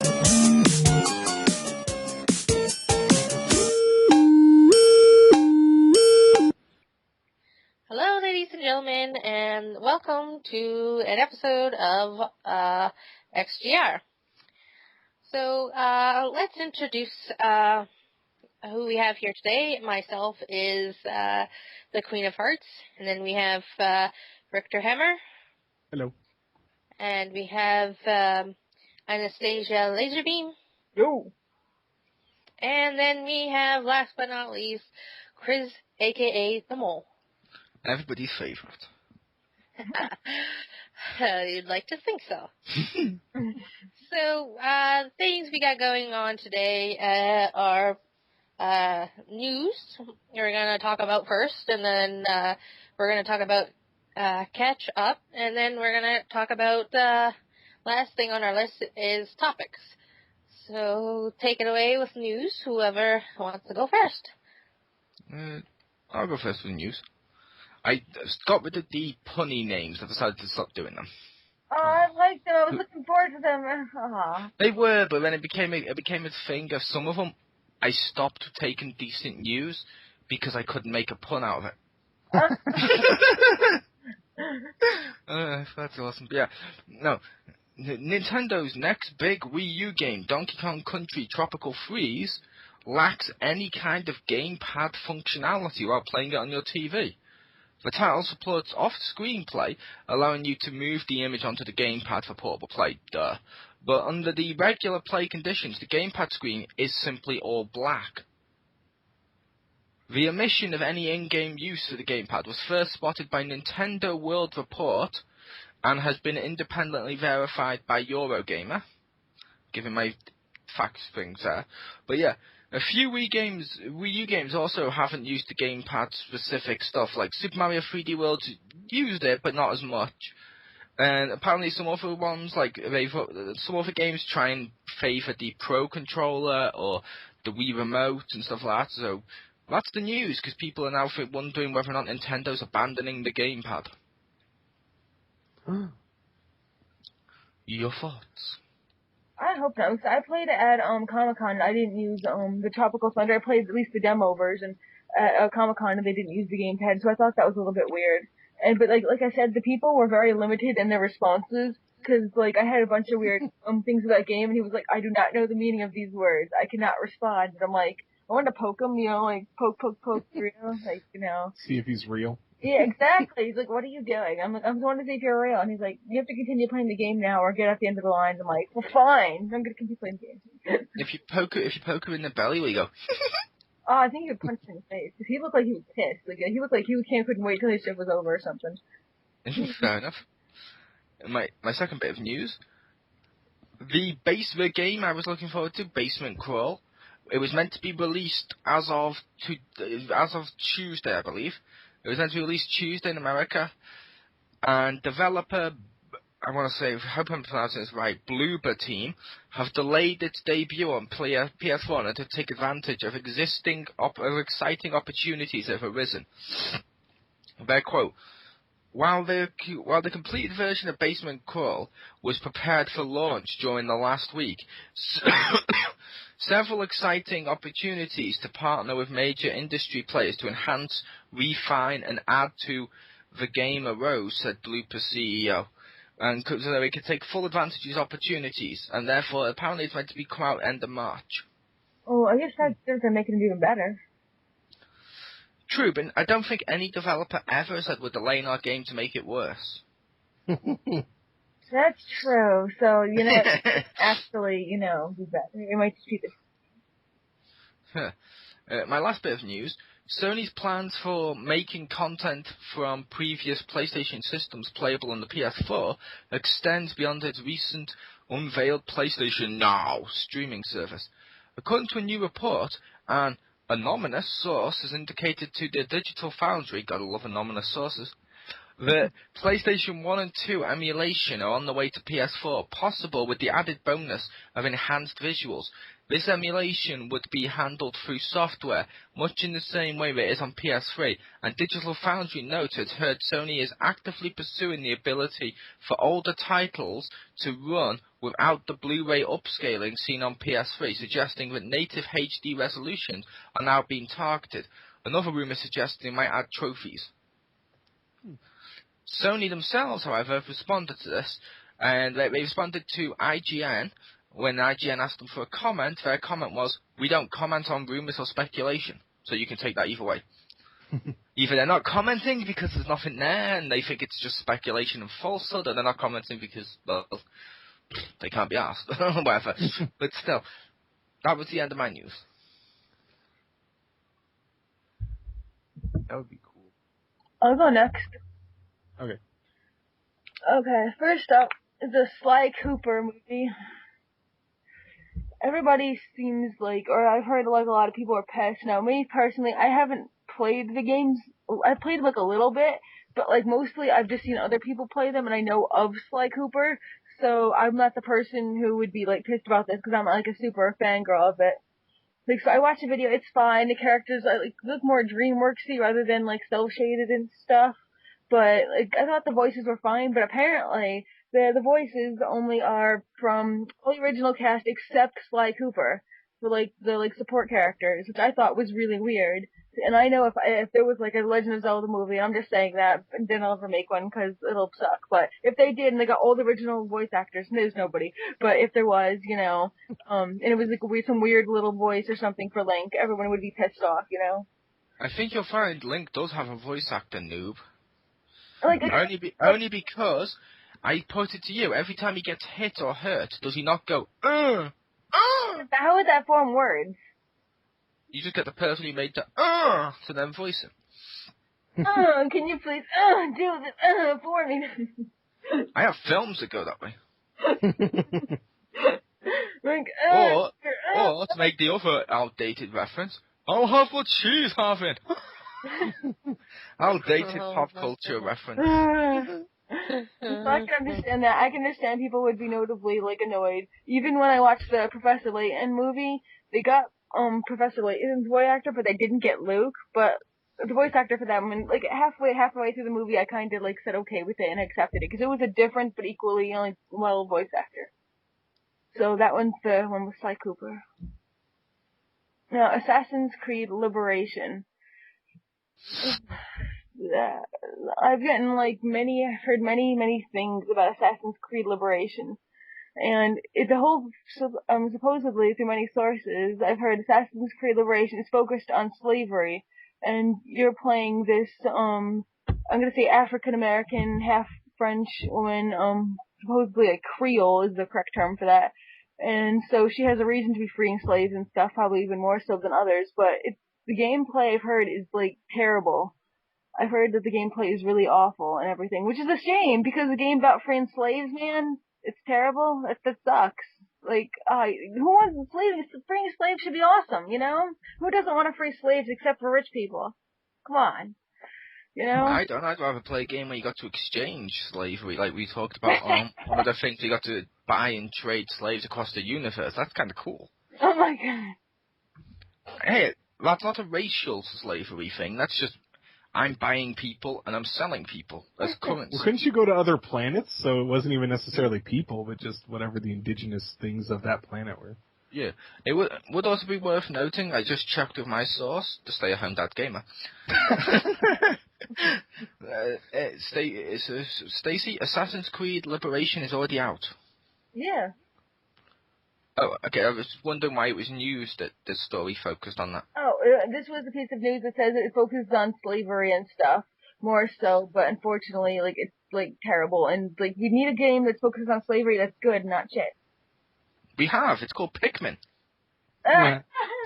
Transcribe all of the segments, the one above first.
Hello, ladies and gentlemen, and welcome to an episode of XGR. So, let's introduce who we have here today. Myself is the Queen of Hearts, and then we have Richter Hammer. Hello. And we have Anastasia Laserbeam. Yo. And then we have, last but not least, Chris, aka the Mole. Everybody's favourite. You'd like to think so. So, things we got going on today are news we're going to talk about first, and then we're going to talk about catch up, and then we're going to talk about last thing on our list is topics. So, take it away with news, whoever wants to go first. I'll go first with news. I got rid of the punny names. I decided to stop doing them. Oh, I liked them. I was looking forward to them. Aww. They were, but then it became a thing of some of them. I stopped taking decent news because I couldn't make a pun out of it. That's awesome. But yeah, no. Nintendo's next big Wii U game, Donkey Kong Country Tropical Freeze, lacks any kind of gamepad functionality while playing it on your TV. The title supports off-screen play, allowing you to move the image onto the gamepad for portable play, But under the regular play conditions, the gamepad screen is simply all black. The omission of any in-game use for the gamepad was first spotted by Nintendo World Report and has been independently verified by Eurogamer, giving my facts things there. But yeah, a few Wii U games also haven't used the gamepad-specific stuff, like Super Mario 3D World used it, but not as much. And apparently some other ones, like some other games try and favour the Pro Controller or the Wii Remote and stuff like that. So that's the news, because people are now wondering whether or not Nintendo's abandoning the gamepad. Your thoughts? I hope not. So I played at Comic-Con. I didn't use the Tropical Thunder. I played at least the demo version at Comic-Con, and they didn't use the gamepad, so I thought that was a little bit weird. But like I said, the people were very limited in their responses, because like I had a bunch of weird things about that game, and he was like, "I do not know the meaning of these words. I cannot respond." And I'm like, I wanted to poke him, like poke, See if he's real. Yeah, exactly. He's like, "What are you doing?" I'm like, "I'm wanting to see if you're real." And he's like, "You have to continue playing the game now, or get at the end of the lines." I'm like, "Well, fine. I'm gonna continue playing the game." If you poke her in the belly, will you go? Oh, I think he would punch him in the face, because he looked like he was pissed. Like he looked like he couldn't wait till his shift was over or something. Fair enough. My second bit of news: the game I was looking forward to, Basement Crawl. It was meant to be released as of Tuesday, I believe. It was meant to be released Tuesday in America, and developer, I hope I'm pronouncing this right, Bloober Team, have delayed its debut on PS4 to take advantage of exciting opportunities that have arisen. Their quote: While the completed version of Basement Crawl was prepared for launch during the last week, several exciting opportunities to partner with major industry players to enhance, refine, and add to the game arose, said Blooper's CEO. And so that we could take full advantage of these opportunities, and therefore apparently it's meant to be come out end of March. Oh, I guess that's going to make it even better. True, but I don't think any developer ever said we're delaying our game to make it worse. That's true. So, actually, do better. It might just be the... My last bit of news: Sony's plans for making content from previous PlayStation systems playable on the PS4 extends beyond its recent unveiled PlayStation Now streaming service. According to a new report, an anonymous source has indicated to the Digital Foundry, gotta love anonymous sources, that PlayStation 1 and 2 emulation are on the way to PS4, possible with the added bonus of enhanced visuals. This emulation would be handled through software, much in the same way that it is on PS3, and Digital Foundry noted heard Sony is actively pursuing the ability for older titles to run without the Blu-ray upscaling seen on PS3, suggesting that native HD resolutions are now being targeted. Another rumor suggests they might add trophies. Sony themselves, however, have responded to this, and they responded to IGN. When IGN asked them for a comment, their comment was, "We don't comment on rumors or speculation." So you can take that either way. Either they're not commenting because there's nothing there and they think it's just speculation and falsehood, or they're not commenting because, well, they can't be asked. Whatever. But still, that was the end of my news. That would be cool. I'll go next. Okay. Okay, first up is the Sly Cooper movie. Everybody seems like, or I've heard like a lot of people are pissed. Now, me personally, I haven't played the games. I played like a little bit, but like mostly I've just seen other people play them, and I know of Sly Cooper. So I'm not the person who would be like pissed about this because I'm like a super fangirl of it. Like, so I watched the video, it's fine. The characters like look more DreamWorksy rather than like cel shaded and stuff. But like I thought the voices were fine, but apparently the voices only are from all the original cast except Sly Cooper for like the like support characters, which I thought was really weird. And I know if there was like a Legend of Zelda movie, I'm just saying that, then I'll never make one because it'll suck. But if they did and they got all the original voice actors, and there's nobody. But if there was, you know, and it was like some weird little voice or something for Link, everyone would be pissed off, you know. I think you'll find Link does have a voice actor, noob. Like Only because I put it to you, every time he gets hit or hurt, does he not go, how would that form words? You just get the person who made the, to then voice him. Can you please, do this, for me? I have films that go that way. Like, or to make the other outdated reference, I'll have what she's having. Outdated pop culture reference. So I can understand that. I can understand people would be notably like annoyed. Even when I watched the Professor Layton movie, they got Professor Layton's voice actor, but they didn't get Luke. But the voice actor for that one, like halfway through the movie, I kind of like said okay with it and accepted it because it was a different but equally like well voice actor. So that one's the one with Sly Cooper. Now, Assassin's Creed Liberation. I've heard many things about Assassin's Creed Liberation. And supposedly through many sources, I've heard Assassin's Creed Liberation is focused on slavery. And you're playing this, I'm gonna say African American, half French woman, supposedly a Creole is the correct term for that. And so she has a reason to be freeing slaves and stuff, probably even more so than others, but the gameplay I've heard is like terrible. I've heard that the gameplay is really awful and everything, which is a shame because the game about freeing slaves, man, it's terrible. That sucks. Like, who wants slaves? Freeing slaves should be awesome, you know? Who doesn't want to free slaves except for rich people? Come on. You know? I'd rather play a game where you got to exchange slavery, like we talked about on one of the things you got to buy and trade slaves across the universe. That's kind of cool. Oh my god. Hey, that's not a racial slavery thing. That's just I'm buying people and I'm selling people as currency. Well, couldn't you go to other planets? So it wasn't even necessarily people, but just whatever the indigenous things of that planet were. Yeah. It would also be worth noting, I just checked with my source, to stay at home dad gamer. Stacy, Assassin's Creed Liberation is already out. Yeah. Oh, okay, I was wondering why it was news that the story focused on that. Oh, this was a piece of news that says it focuses on slavery and stuff, more so, but unfortunately, like, it's, like, terrible, and, like, you need a game that's focused on slavery that's good, not shit. We have, it's called Pikmin. Yeah.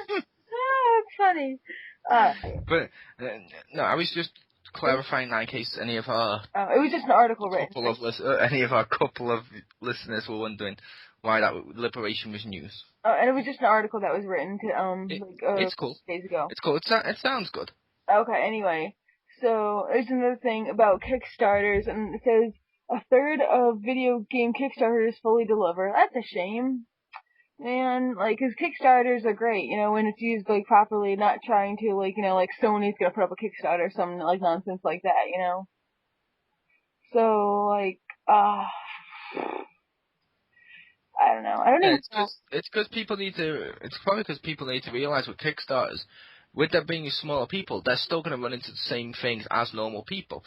It's funny. But, no, I was just clarifying that in case any of our... it was just an article written. Any of our couple of listeners were wondering why that Liberation was news. And it was just an article that was written it's cool. Days ago. It's cool. It sounds good. Okay, anyway. So, there's another thing about Kickstarters, and it says, a third of video game Kickstarters fully deliver. That's a shame. Man, like, 'cause Kickstarters are great, you know, when it's used, like, properly, not trying to, like, you know, like, Sony's gonna put up a Kickstarter or some, like, nonsense like that, you know? So, like, I don't know. I don't Yeah, even know. it's because people need to. It's probably because people need to realize with Kickstarters, with them being smaller people, they're still going to run into the same things as normal people.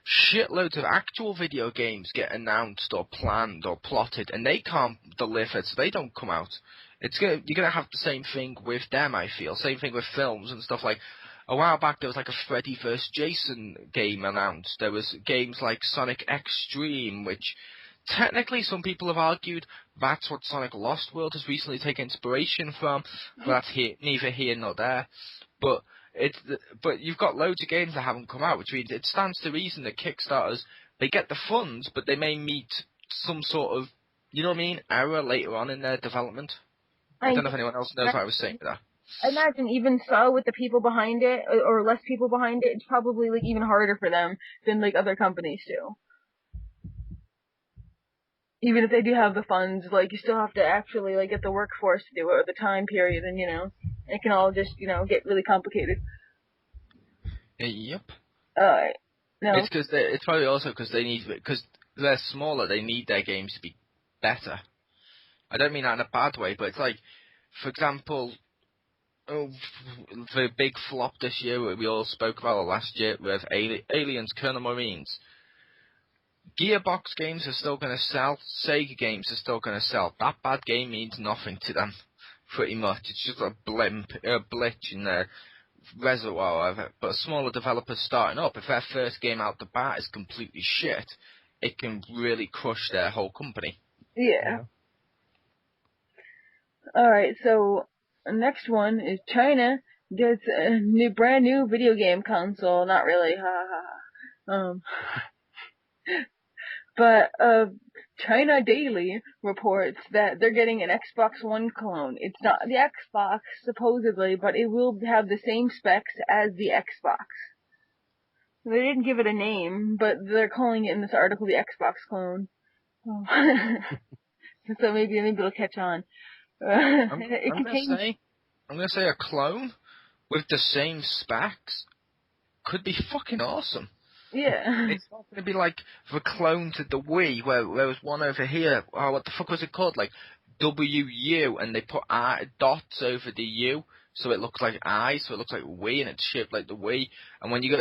Shitloads of actual video games get announced or planned or plotted, and they can't deliver, so they don't come out. You're gonna have the same thing with them. I feel same thing with films and stuff like. A while back, there was like a Freddy vs. Jason game announced. There was games like Sonic Extreme, which technically some people have argued that's what Sonic Lost World has recently taken inspiration from, but that's neither here nor there. But but you've got loads of games that haven't come out, which means it stands to reason that Kickstarters, they get the funds, but they may meet some sort of, you know what I mean, error later on in their development. I don't know if anyone else knows what I was saying there. I imagine even so, with the people behind it, or less people behind it, it's probably, like, even harder for them than, like, other companies do. Even if they do have the funds, like, you still have to actually, like, get the workforce to do it, or the time period, and, you know, it can all just, you know, get really complicated. Yep. Alright. No. It's probably also because they're smaller, they need their games to be better. I don't mean that in a bad way, but it's like, for example, the big flop this year we all spoke about last year with Aliens, Colonel Marines. Gearbox games are still going to sell. Sega games are still going to sell. That bad game means nothing to them, pretty much. It's just a glitch in their reservoir of it. But a smaller developer starting up, if their first game out the bat is completely shit, it can really crush their whole company. Yeah. Alright, so next one is China gets a brand new video game console. Not really, ha ha ha. But China Daily reports that they're getting an Xbox One clone. It's not the Xbox, supposedly, but it will have the same specs as the Xbox. They didn't give it a name, but they're calling it in this article the Xbox clone. Oh. So maybe it'll catch on. I'm gonna say a clone with the same specs could be fucking awesome. Yeah. It's not going to be like the clone to the Wii, where there was one over here. Oh, what the fuck was it called? Like WU, and they put dots over the U, so it looks like I, so it looks like Wii, and it's shaped like the Wii. And when you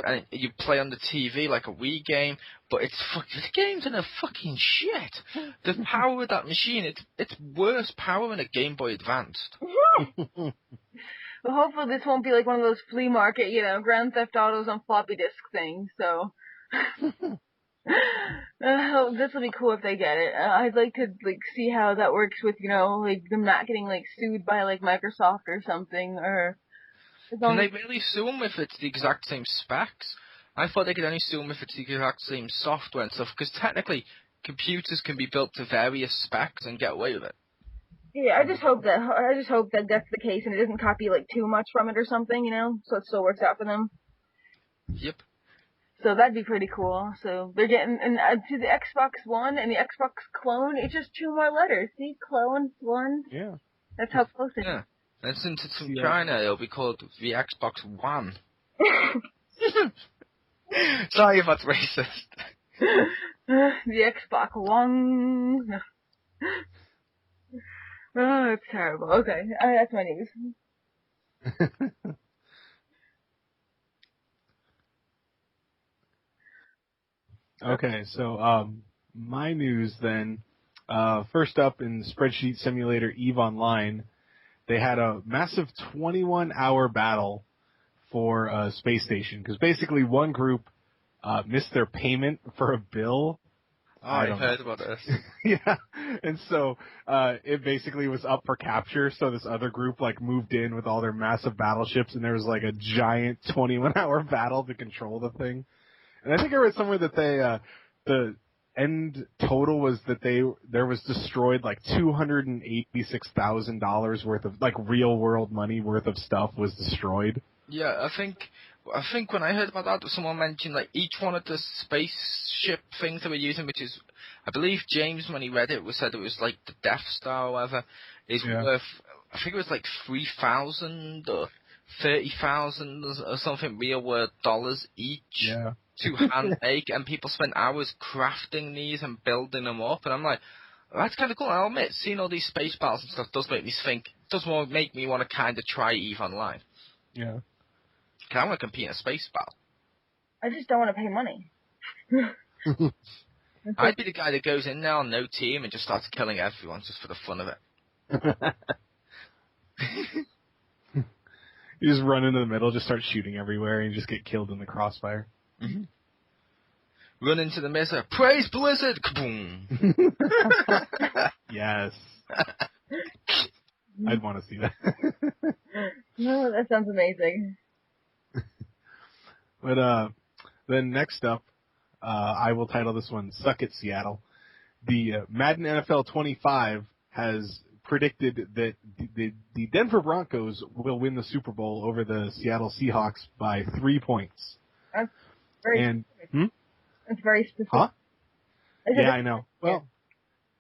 play on the TV like a Wii game, but the game's in a fucking shit. The power of that machine, it's worse power than a Game Boy Advanced. Well, hopefully this won't be like one of those flea market, you know, Grand Theft Autos on floppy disk things, so. This will be cool if they get it. I'd like to, like, see how that works with, you know, like, them not getting, like, sued by, like, Microsoft or something, or. Can they really sue them if it's the exact same specs? I thought they could only sue them if it's the exact same software and stuff, because technically, computers can be built to various specs and get away with it. Yeah, I just hope that that's the case and it doesn't copy, like, too much from it or something, you know, so it still works out for them. Yep. So that'd be pretty cool. So they're getting, and to the Xbox One and the Xbox clone, it's just 2 more letters. See? Clone, one. Yeah. That's how close it is. Yeah. And since it's from China, it'll be called the Xbox One. Sorry if that's racist. The Xbox One. No. Oh, it's terrible. Okay, that's my news. Okay, so my news then. First up in Spreadsheet Simulator EVE Online, they had a massive 21-hour battle for Space Station because basically one group missed their payment for a bill. Oh, I heard about this. Yeah, and so it basically was up for capture. So this other group like moved in with all their massive battleships, and there was like a giant 21-hour battle to control the thing. And I think I read somewhere that the end total was that there was destroyed like $286,000 worth of like real world money worth of stuff was destroyed. Yeah, I think when I heard about that, someone mentioned like each one of the spaceship things they were using, which is, I believe James, when he read it, said it was like the Death Star or whatever, is worth, I think it was like 3,000 or 30,000 or something real world dollars each to hand make, and people spend hours crafting these and building them up, and I'm like, that's kind of cool. I'll admit, seeing all these space battles and stuff does make me think, does make me want to kind of try EVE Online. Yeah. Because I want to compete in a space battle. I just don't want to pay money. I'd be the guy that goes in there on no team and just starts killing everyone just for the fun of it. You just run into the middle, just start shooting everywhere, and you just get killed in the crossfire. Mm-hmm. Run into the mesa, praise Blizzard! Kaboom! Yes. I'd want to see that. No, that sounds amazing. But then next up, I will title this one "Suck It, Seattle." The Madden NFL 25 has predicted that the Denver Broncos will win the Super Bowl over the Seattle Seahawks by 3 points. That's very specific. That's very specific. Huh? Yeah, I know. Well,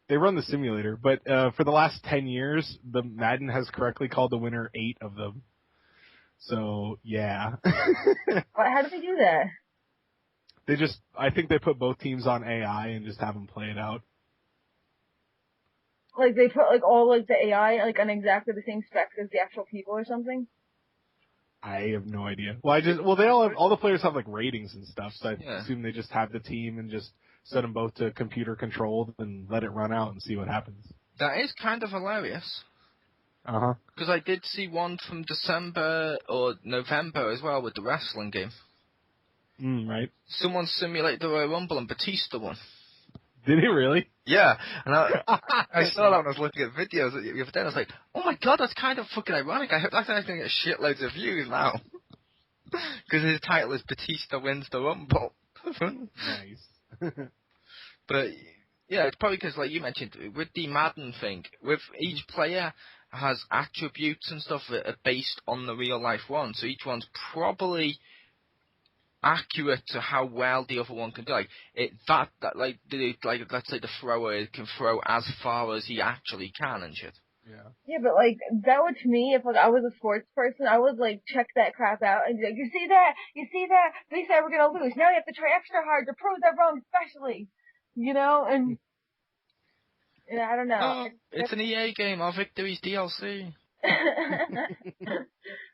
they run the simulator, but for the last 10 years, the Madden has correctly called the winner 8 of them. So, yeah. How do they do that? I think they put both teams on AI and just have them play it out. Like they put like all like the AI like on exactly the same specs as the actual people or something? I have no idea. Well, they all the players have like ratings and stuff, so I assume they just have the team and just set them both to computer controlled and let it run out and see what happens. That is kind of hilarious. Uh-huh. Because I did see one from December or November as well with the wrestling game. Right. Someone simulated the Royal Rumble and Batista won. Did he really? Yeah, and I saw that when I was looking at videos the other day, and I was like, oh my god, that's kind of fucking ironic. I hope that's going to get shitloads of views now. Because his title is Batista Wins the Rumble. Nice. But, yeah, it's probably because, like you mentioned, with the Madden thing, with each player has attributes and stuff that are based on the real-life one, so each one's probably accurate to how well the other one can do. Like let's say the thrower can throw as far as he actually can and shit. Yeah. Yeah, but like that would to me, if like I was a sports person, I would like check that crap out and be like, you see that? They said we're gonna lose. Now you have to try extra hard to prove that wrong, especially, and I don't know. Oh, it's an EA game. Our victory's DLC.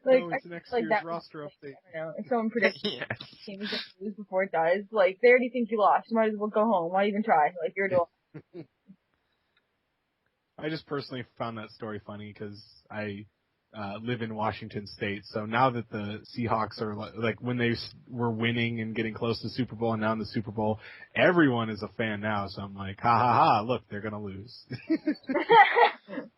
It's an XGR roster update. I don't know. If someone predicts the team is going to lose before it does, like, they already think you lost. You might as well go home. Why even try? Like, you're doing. I just personally found that story funny because I live in Washington State. So now that the Seahawks are like when they were winning and getting close to the Super Bowl and now in the Super Bowl, everyone is a fan now. So I'm like, ha ha ha! Look, they're gonna lose.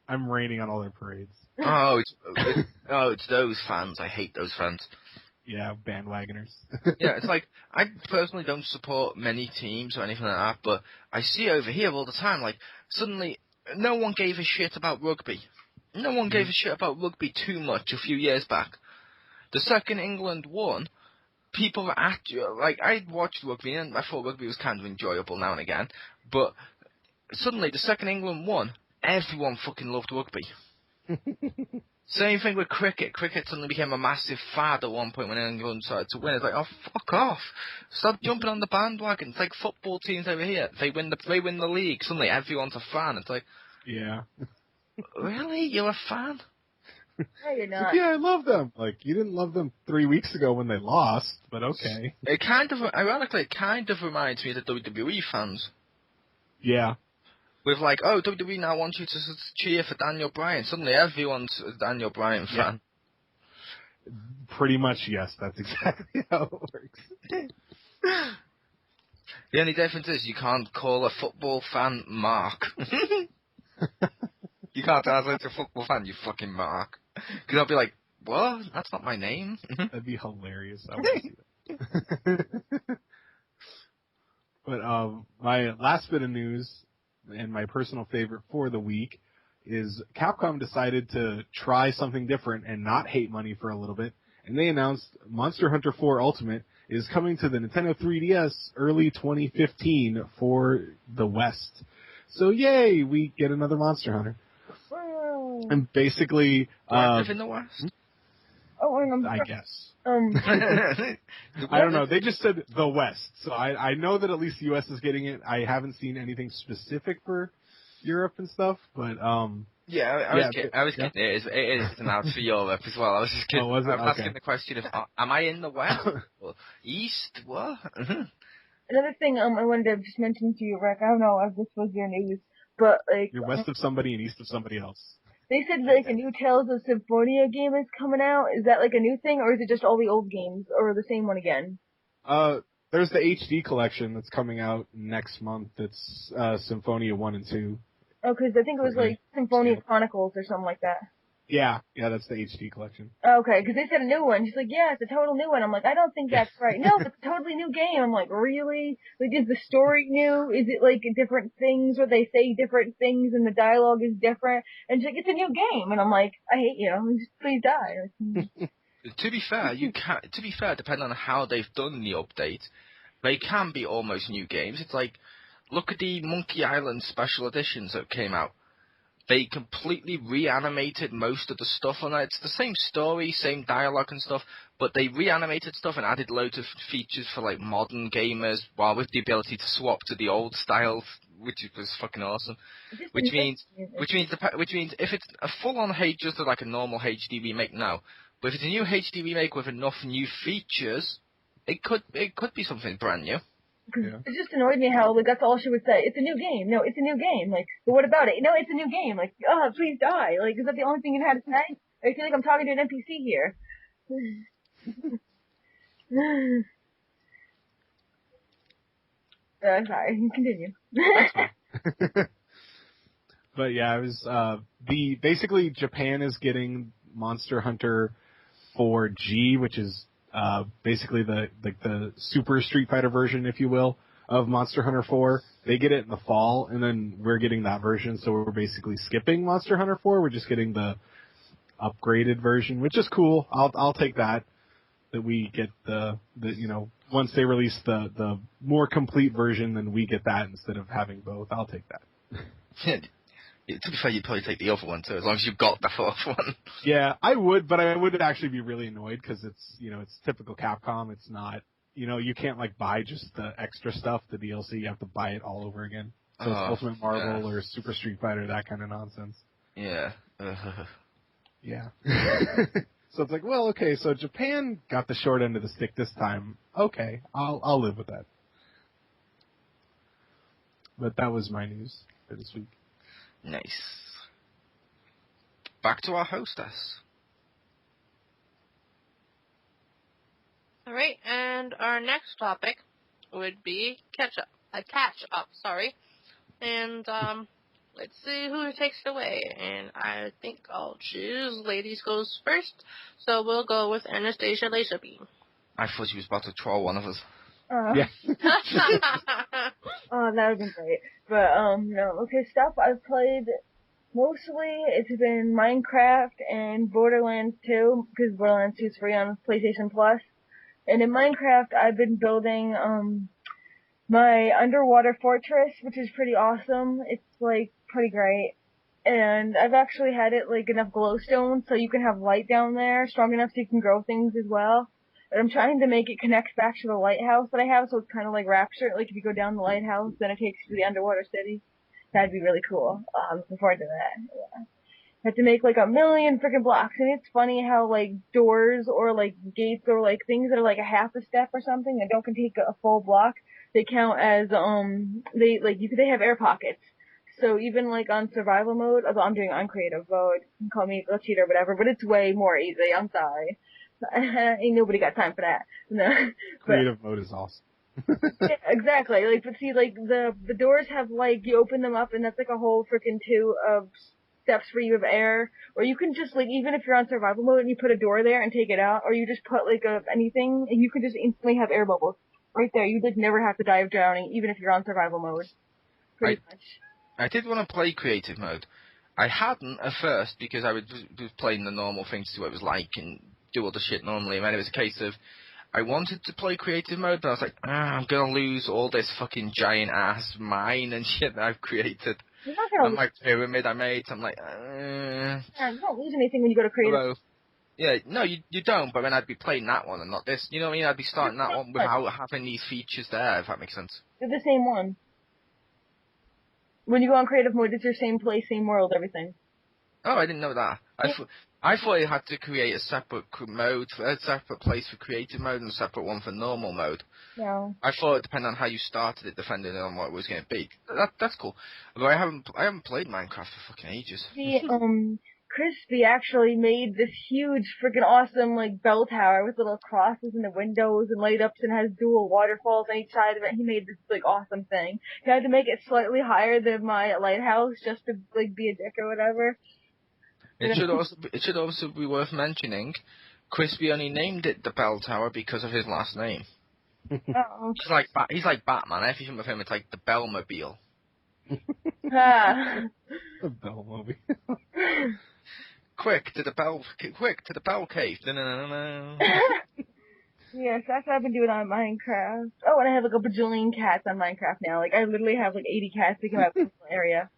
I'm raining on all their parades. It's those fans. I hate those fans. Yeah, bandwagoners. Yeah, it's like, I personally don't support many teams or anything like that, but I see over here all the time, like, suddenly, no one gave a shit about rugby. No one gave a shit about rugby too much a few years back. The second England won, people were like, I watched rugby and I thought rugby was kind of enjoyable now and again, but suddenly the second England won, everyone fucking loved rugby. Same thing with cricket. Cricket suddenly became a massive fad at one point when England started to win. It's like, oh, fuck off. Stop jumping on the bandwagon. It's like football teams over here. They win the league. Suddenly everyone's a fan. It's like, yeah. Really? You're a fan? No, you're not. Like, yeah, I love them. Like, you didn't love them 3 weeks ago when they lost, but okay. Ironically, it kind of reminds me of the WWE fans. Yeah. With like, oh, WWE now wants you to cheer for Daniel Bryan. Suddenly everyone's a Daniel Bryan fan. Yeah. Pretty much, yes. That's exactly how it works. The only difference is you can't call a football fan Mark. You can't translate to a football fan, you fucking Mark. Because I'll be like, what? That's not my name. That'd be hilarious. I want to see that. But my last bit of news, and my personal favorite for the week, is Capcom decided to try something different and not hate money for a little bit, and they announced Monster Hunter 4 Ultimate is coming to the Nintendo 3DS early 2015 for the West. So yay, we get another Monster Hunter. Whoa. And basically, Do I live in the West? Oh, and I guess. The I don't know. They just said the West. So I know that at least the US is getting it. I haven't seen anything specific for Europe and stuff, but Yeah, I was kidding. It is an out for Europe as well. I was just kidding. Oh, was it? I was Okay. asking the question of, am I in the West? Or East? What? another thing I wanted to just mention to you, Rick. I don't know if this was your news, but like you're west of somebody and east of somebody else. they said like a new Tales of Symphonia game is coming out. Is that like a new thing, or is it just all the old games, or the same one again? There's the HD collection that's coming out next month. It's Symphonia 1 and 2. Oh, because I think it was like Symphonia Chronicles or something like that. Yeah, that's the HD collection. Okay, because they said a new one. She's like, yeah, it's a total new one. I'm like, I don't think that's right. No, it's a totally new game. I'm like, really? Like, is the story new? Is it like different things where they say different things and the dialogue is different? And she's like, it's a new game. And I'm like, I hate you. Just please die. To be fair, depending on how they've done the update, they can be almost new games. It's like, look at the Monkey Island special editions that came out. They completely reanimated most of the stuff on it. It's the same story, same dialogue and stuff, but they reanimated stuff and added loads of features for like modern gamers, while with the ability to swap to the old styles, which was fucking awesome. Which means if it's a full-on just like a normal HD remake now, but if it's a new HD remake with enough new features, it could be something brand new. Because it just annoyed me how, like, that's all she would say. It's a new game. No, it's a new game. Like, but what about it? No, it's a new game. Like, oh, please die. Like, is that the only thing you had to say? I feel like I'm talking to an NPC here. Sorry, continue. But yeah, it was basically Japan is getting Monster Hunter 4G, which is basically the Super Street Fighter version, if you will, of Monster Hunter 4. They get it in the fall, and then we're getting that version, so we're basically skipping Monster Hunter 4. We're just getting the upgraded version, which is cool. I'll take that. That we get the once they release the more complete version, then we get that instead of having both. I'll take that. To be fair, you'd probably take the other one too, as long as you've got the fourth one. Yeah, I would, but I would actually be really annoyed because it's typical Capcom. It's not, you can't like buy just the extra stuff, the DLC. You have to buy it all over again. So it's Ultimate Marvel or Super Street Fighter, that kind of nonsense. Yeah. Yeah. So it's like, well, okay, so Japan got the short end of the stick this time. Okay, I'll live with that. But that was my news for this week. Nice. Back to our hostess. All right, and our next topic would be catch up. Sorry, and let's see who takes it away. And I think I'll choose ladies goes first. So we'll go with Anastasia Laserbeam. I thought she was about to troll one of us. Yeah. Oh, that would have been great. But, no. Okay, stuff I've played, mostly it's been Minecraft and Borderlands 2, because Borderlands 2 is free on PlayStation Plus. And in Minecraft, I've been building, my underwater fortress, which is pretty awesome. It's, like, pretty great. And I've actually had it, like, enough glowstone so you can have light down there, strong enough so you can grow things as well. And I'm trying to make it connect back to the lighthouse that I have, so it's kind of like Rapture. Like, if you go down the lighthouse, then it takes you to the underwater city. That'd be really cool. I'm looking forward to that. Yeah. I have to make, like, 1,000,000 freaking blocks. And it's funny how, like, doors or, like, gates or, like, things that are, like, a half a step or something that don't contain a full block, they count as, they have air pockets. So even, like, on survival mode, although I'm doing on creative mode, you can call me a cheater or whatever, but it's way more easy. I'm sorry. Ain't nobody got time for that. No. Creative mode is awesome. Yeah, exactly. Like, but see, like, the doors have, like, you open them up and that's like a whole freaking 2 of steps for you of air. Or you can just, like, even if you're on survival mode and you put a door there and take it out, or you just put, like, anything, and you can just instantly have air bubbles. Right there. You, like, never have to die of drowning, even if you're on survival mode. Pretty much. I did want to play creative mode. I hadn't at first because I was playing the normal thing to see what it was like and do all the shit normally, and then it was a case of I wanted to play creative mode, but I was like, I'm gonna lose all this fucking giant ass mine and shit that I've created. You're not gonna And lose. my pyramid I made, so I'm like, Yeah, you don't lose anything when you go to creative. although, yeah, no, you don't, but then I'd be playing that one and not this. You know what I mean? I'd be starting that one without having these features there, if that makes sense. They're the same one. When you go on creative mode, it's your same place, same world, everything. Oh, I didn't know that. Yeah. I thought you had to create a separate mode, a separate place for creative mode and a separate one for normal mode. No. I thought it depended on how you started it, depending on what it was going to be. That's cool. Although I haven't played Minecraft for fucking ages. The, Crispy actually made this huge freaking awesome, like, bell tower with little crosses in the windows and light ups and has dual waterfalls on each side of it. He made this, like, awesome thing. He had to make it slightly higher than my lighthouse just to, like, be a dick or whatever. It should also be worth mentioning, Crispy only named it the Bell Tower because of his last name. Oh. He's like Batman. Everything with him, it's like the Bellmobile. Ah. The Bellmobile. Quick to the Bell Cave. No. Yes, that's what I've been doing on Minecraft. Oh, and I have like a bajillion cats on Minecraft now. Like, I literally have like 80 cats that come out from the area.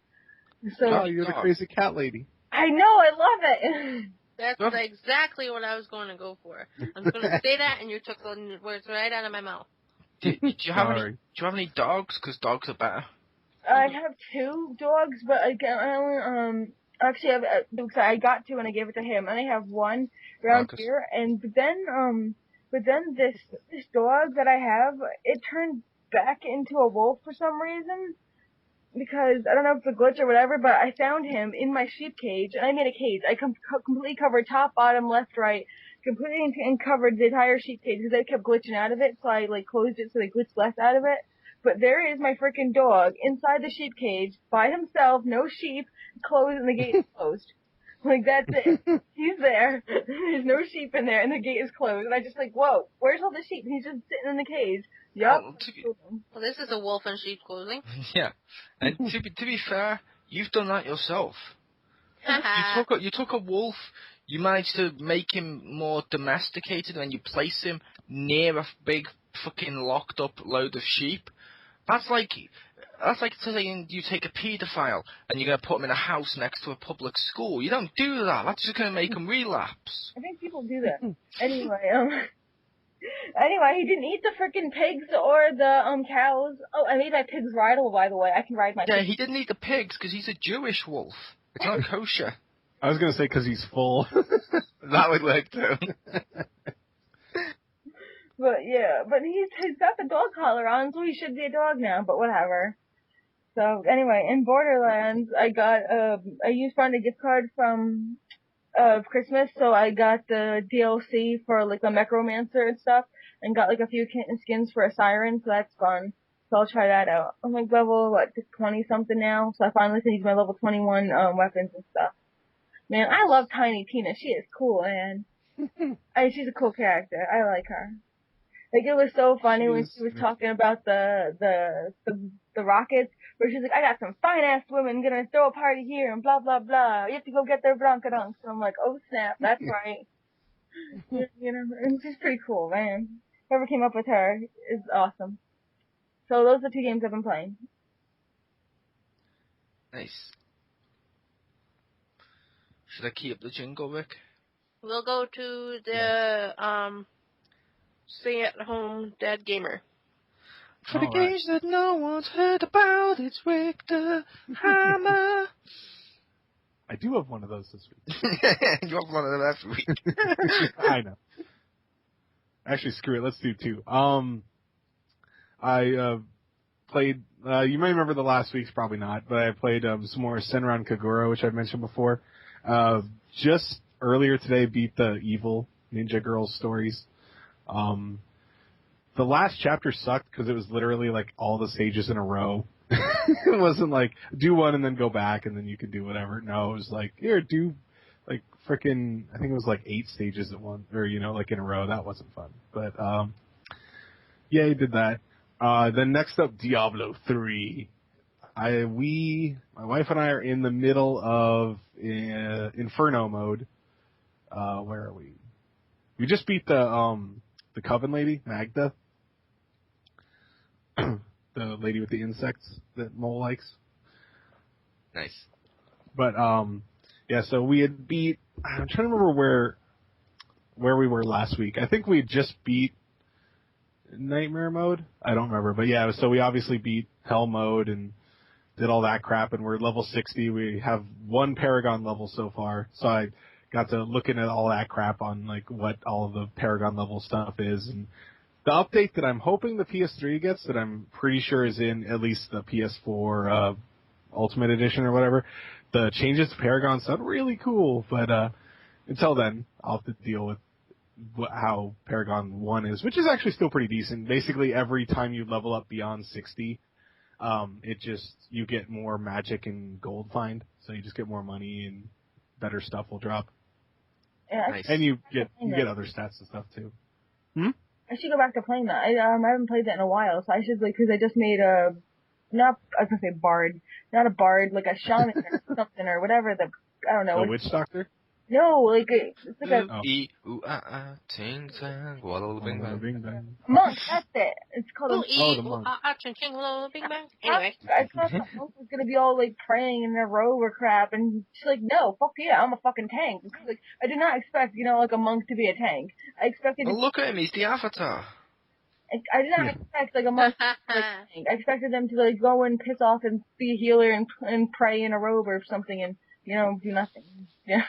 So, Oh, you're the crazy cat lady. I know, I love it. That's exactly what I was going to go for. I was going to say that, and you took the words right out of my mouth. Do you have any dogs? Because dogs are better. I have 2 dogs, but actually, I got 2 and I gave it to him, and I have 1 around here. And but then this dog that I have, it turned back into a wolf for some reason. Because, I don't know if it's a glitch or whatever, but I found him in my sheep cage, and I made a cage. I completely covered top, bottom, left, right, completely covered the entire sheep cage, because they kept glitching out of it, so I, like, closed it so they glitched less out of it. But there is my freaking dog, inside the sheep cage, by himself, no sheep, closed, and the gate is closed. Like, that's it. He's there, there's no sheep in there, and the gate is closed, and I just like, whoa, where's all the sheep? And he's just sitting in the cage. Yup. Well, this is a wolf in sheep clothing. Yeah, and to be fair, you've done that yourself. you took a wolf, you managed to make him more domesticated, and you place him near a big fucking locked up load of sheep. That's like saying you take a paedophile and you're going to put him in a house next to a public school. You don't do that. That's just going to make him relapse. I think people do that. Anyway, he didn't eat the frickin' pigs or the cows. Oh, I made my pigs rideable, by the way. I can ride my pigs. Yeah, he didn't eat the pigs because he's a Jewish wolf. It's not kosher. I was going to say because he's full. That would work too. But yeah, but he's got the dog collar on, so he should be a dog now, but whatever. So anyway, in Borderlands, I used found a gift card from Christmas, so I got the DLC for like the Necromancer and stuff, and got like a few skins for a Siren, so that's fun. So I'll try that out. I'm like level 20 something now, so I finally can use my level 21 weapons and stuff. Man, I love Tiny Tina. She is cool, man. She's a cool character. I like her. Like, it was so funny when she was talking about the rockets, where she's like, I got some fine-ass women gonna throw a party here, and blah, blah, blah. You have to go get their broncodunks. And I'm like, oh, snap, that's right. You know, and she's pretty cool, man. Whoever came up with her is awesome. So those are 2 games I've been playing. Nice. Should I key up the jingle, Rick? We'll go to the, stay-at-home dad gamer. For the games that no one's heard about, it's Rick the Hammer. I do have one of those this week. You have one of them every week. I know. Actually, screw it. Let's do 2. I played. You may remember the last week's, probably not, but I played some more Senran Kagura, which I've mentioned before. Just earlier today, beat the Evil Ninja Girls stories. The last chapter sucked because it was literally like all the stages in a row. It wasn't like do one and then go back and then you could do whatever. No, it was like here, do like frickin' I think it was like 8 stages at once, or like in a row. That wasn't fun. But yeah, he did that. Then next up, Diablo 3. My wife and I are in the middle of Inferno mode. Where are we? We just beat the the Coven lady, Magda. The lady with the insects that Mole likes. Nice. But, yeah, so we had beat, I'm trying to remember where we were last week. I think we had just beat Nightmare mode. I don't remember, but yeah, so we obviously beat Hell mode and did all that crap, and we're level 60. We have one Paragon level so far, so I got to looking at all that crap on like what all of the Paragon level stuff is, and the update that I'm hoping the PS3 gets, that I'm pretty sure is in at least the PS4 Ultimate Edition or whatever. The changes to Paragon sound really cool, but until then, I'll have to deal with how Paragon 1 is, which is actually still pretty decent. Basically, every time you level up beyond 60, you get more magic and gold find, so you just get more money and better stuff will drop. Yeah, Nice. And you get other stats and stuff too. I should go back to playing that. I haven't played that in a while, so I should, like, because I just made I was gonna say bard, not a bard, like a shaman or something or whatever. I don't know. The Witch Doctor? No, like it's like a Ting tang, walla bing bang. Bing bang. monk. That's it. It's called a. the monk. Ching ching, little bing bang. Anyway. I thought the monk was gonna be all like praying in their robe or crap, and she's like, "No, fuck yeah, I'm a fucking tank." Like, I did not expect, like a monk to be a tank. I expected. Oh, look at him, he's the Avatar. I did not expect like a monk to be a tank. I expected them to like go and piss off and be a healer and pray in a robe or something and do nothing. Yeah.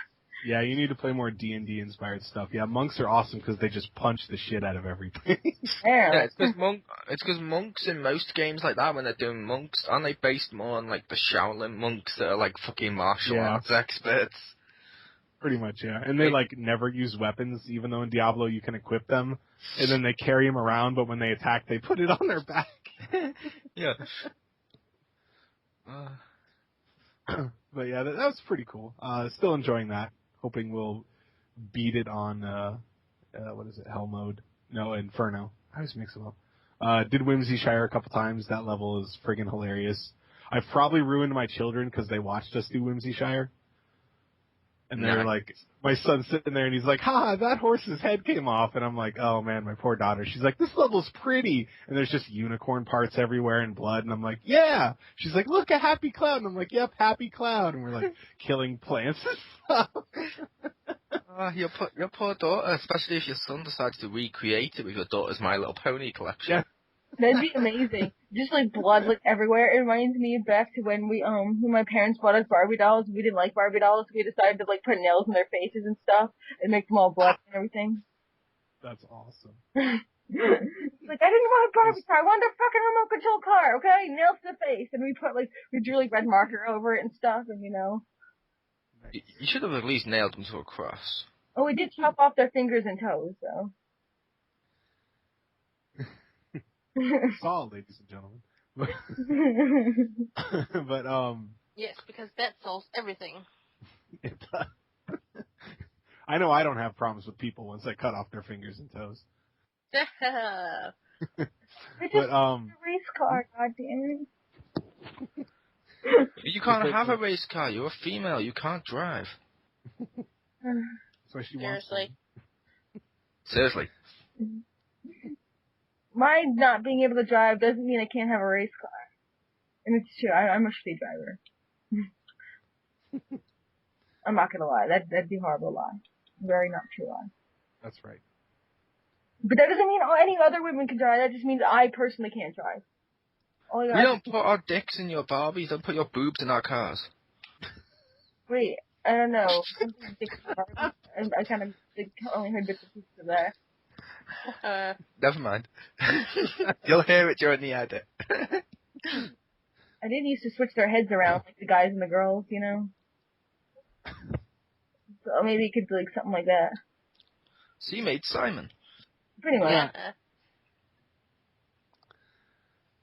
Yeah, you need to play more D&D inspired stuff. Yeah, monks are awesome because they just punch the shit out of everything. Yeah, it's because monks in most games like that, when they're doing monks, aren't they based more on like the Shaolin monks that are like fucking martial arts experts? Pretty much, yeah. And they like never use weapons, even though in Diablo you can equip them, and then they carry them around, but when they attack, they put it on their back. Yeah. But yeah, that was pretty cool. Still enjoying that. Hoping we'll beat it on, what is it, Hell mode? No, Inferno. I always mix them up. Did Whimsyshire a couple times. That level is friggin' hilarious. I've probably ruined my children because they watched us do Whimsyshire. And they're like, my son's sitting there and he's like, ha, that horse's head came off. And I'm like, oh man, my poor daughter. She's like, this level's pretty. And there's just unicorn parts everywhere and blood. And I'm like, yeah. She's like, look, a happy cloud. And I'm like, yep, happy cloud. And we're like killing plants and stuff. Your poor daughter, especially if your son decides to recreate it with your daughter's My Little Pony collection. Yeah. that'd be amazing. Just like blood like everywhere. It reminds me back to when when my parents bought us Barbie dolls. We didn't like Barbie dolls. So we decided to like put nails in their faces and stuff and make them all blood and everything. That's awesome. Like, I didn't want a Barbie car. I wanted a fucking remote control car, okay? Nails to the face. And we drew like red marker over it and stuff, and You should have at least nailed them to a cross. Oh, we did chop off their fingers and toes, so. Solid, ladies and gentlemen. But Yes, because that solves everything. it does. I know I don't have problems with people once I cut off their fingers and toes. But a race car, goddamn. You can't have a race car. You're a female. You can't drive. That's why she wants Seriously. Seriously. My not being able to drive doesn't mean I can't have a race car. And it's true. I'm a shitty driver. I'm not gonna lie. That'd be a horrible lie. Very not true lie. That's right. But that doesn't mean any other women can drive. That just means I personally can't drive. We don't put our dicks in your Barbies. Don't put your boobs in our cars. Wait, I don't know. I kind of only heard bits and pieces of that. Never mind. You'll hear it during the edit. I did used to switch their heads around, like the guys and the girls, So maybe it could be like something like that. So you made Simon. Pretty much. Yeah.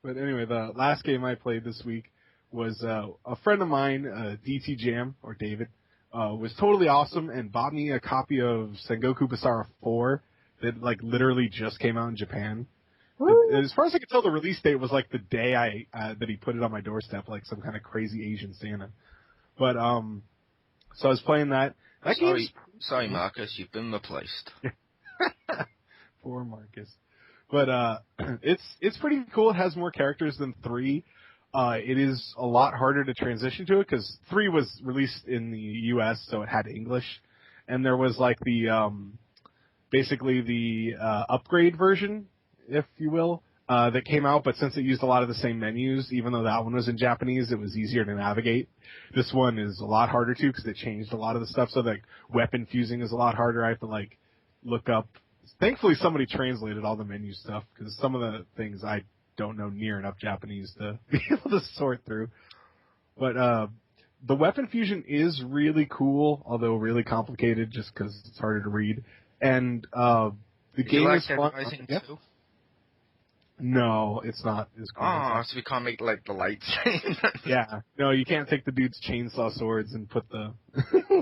But anyway, the last game I played this week was a friend of mine, DT Jam, or David, was totally awesome and bought me a copy of Sengoku Basara 4 that like literally just came out in Japan. As far as I could tell, the release date was like the day that he put it on my doorstep, like some kind of crazy Asian Santa. But so I was playing that. Sorry, Marcus, you've been replaced. Poor Marcus. But it's pretty cool. It has more characters than 3. It is a lot harder to transition to it because 3 was released in the U.S., so it had English, and there was like the basically the upgrade version, if you will, that came out. But since it used a lot of the same menus, even though that one was in Japanese, it was easier to navigate. This one is a lot harder too because it changed a lot of the stuff. So like weapon fusing is a lot harder. I have to like look up. Thankfully, somebody translated all the menu stuff because some of the things I don't know near enough Japanese to be able to sort through. But the weapon fusion is really cool, although really complicated just because it's harder to read. And the game is fun. Rising Yeah. 2? No, it's not as cool. Oh, so we can't make like the lights. Yeah. No, you can't take the dude's chainsaw swords and put the